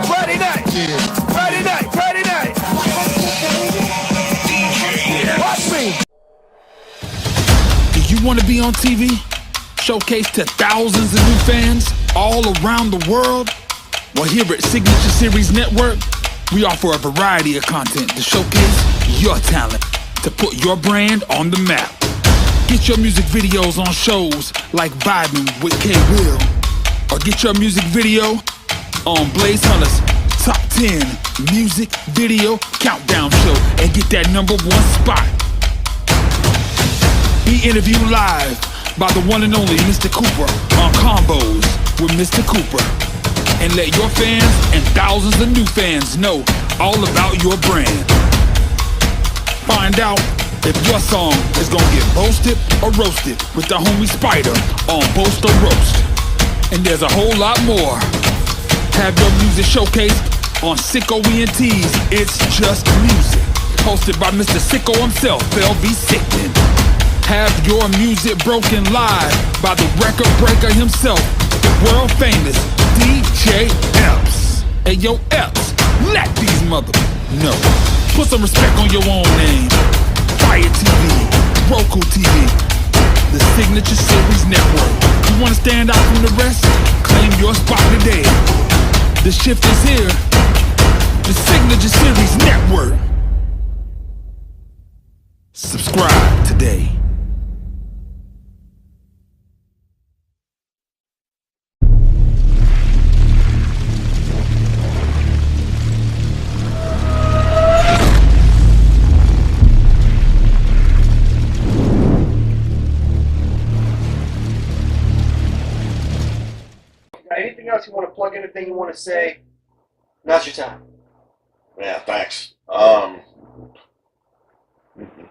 Friday night. Friday night. Friday night. Watch me. Do you want to be on TV? Showcase to thousands of new fans all around the world? Well, here at Signature Series Network, we offer a variety of content to showcase your talent, to put your brand on the map. Get your music videos on shows like Vibing with K Will, or get your music video on Blaze Hunter's Top 10 Music Video Countdown Show and get that #1 spot. Be interviewed live by the one and only Mr. Cooper on Combos with Mr. Cooper, and let your fans and thousands of new fans know all about your brand. Find out if your song is gonna get boasted or roasted with the homie Spider on Boast or Roast. And there's a whole lot more. Have your music showcased on SicKKoEnt's It's Just Music, hosted by Mr. Sicko himself, LB Sickning. Have your music broken live by the record breaker himself, the world famous DJ Epps. Hey yo Epps, let these mother know. Put some respect on your own name. Fire TV, Roku TV, the Signature Series Network. You wanna stand out from the rest? Claim your spot today. The shift is here. The Signature Series Network. Subscribe today. Anything else you want to plug? Anything you want to say? Now's your time. Yeah, thanks.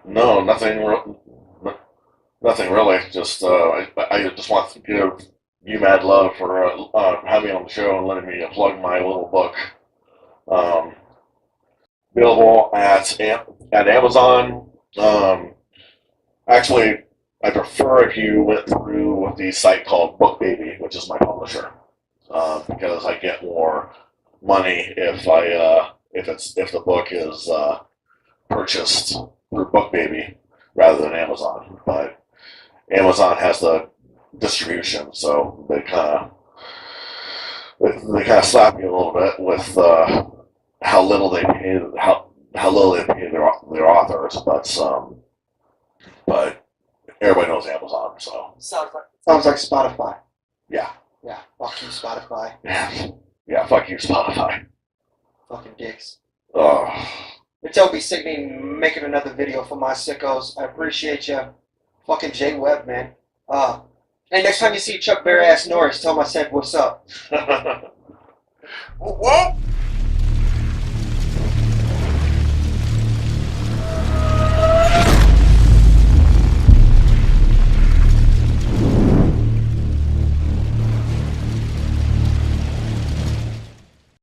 No, nothing really. Just I just want to give you mad love for having me on the show and letting me plug my little book. Available at Amazon. Actually, I prefer if you went through the site called BookBaby, which is my publisher, because I get more money if the book is purchased through BookBaby rather than Amazon. But Amazon has the distribution, so they kind of slap me a little bit with how little they pay their authors, but everybody knows Amazon, so Sounds like Spotify. yeah. Yeah. Fuck you, Spotify. Yeah, fuck you, Spotify. Fucking dicks. Oh. It's LB Sickning making another video for my sickos. I appreciate you. Fucking J Webb, man. Hey, next time you see Chuck Berry ass Norris, tell him I said what's up. What?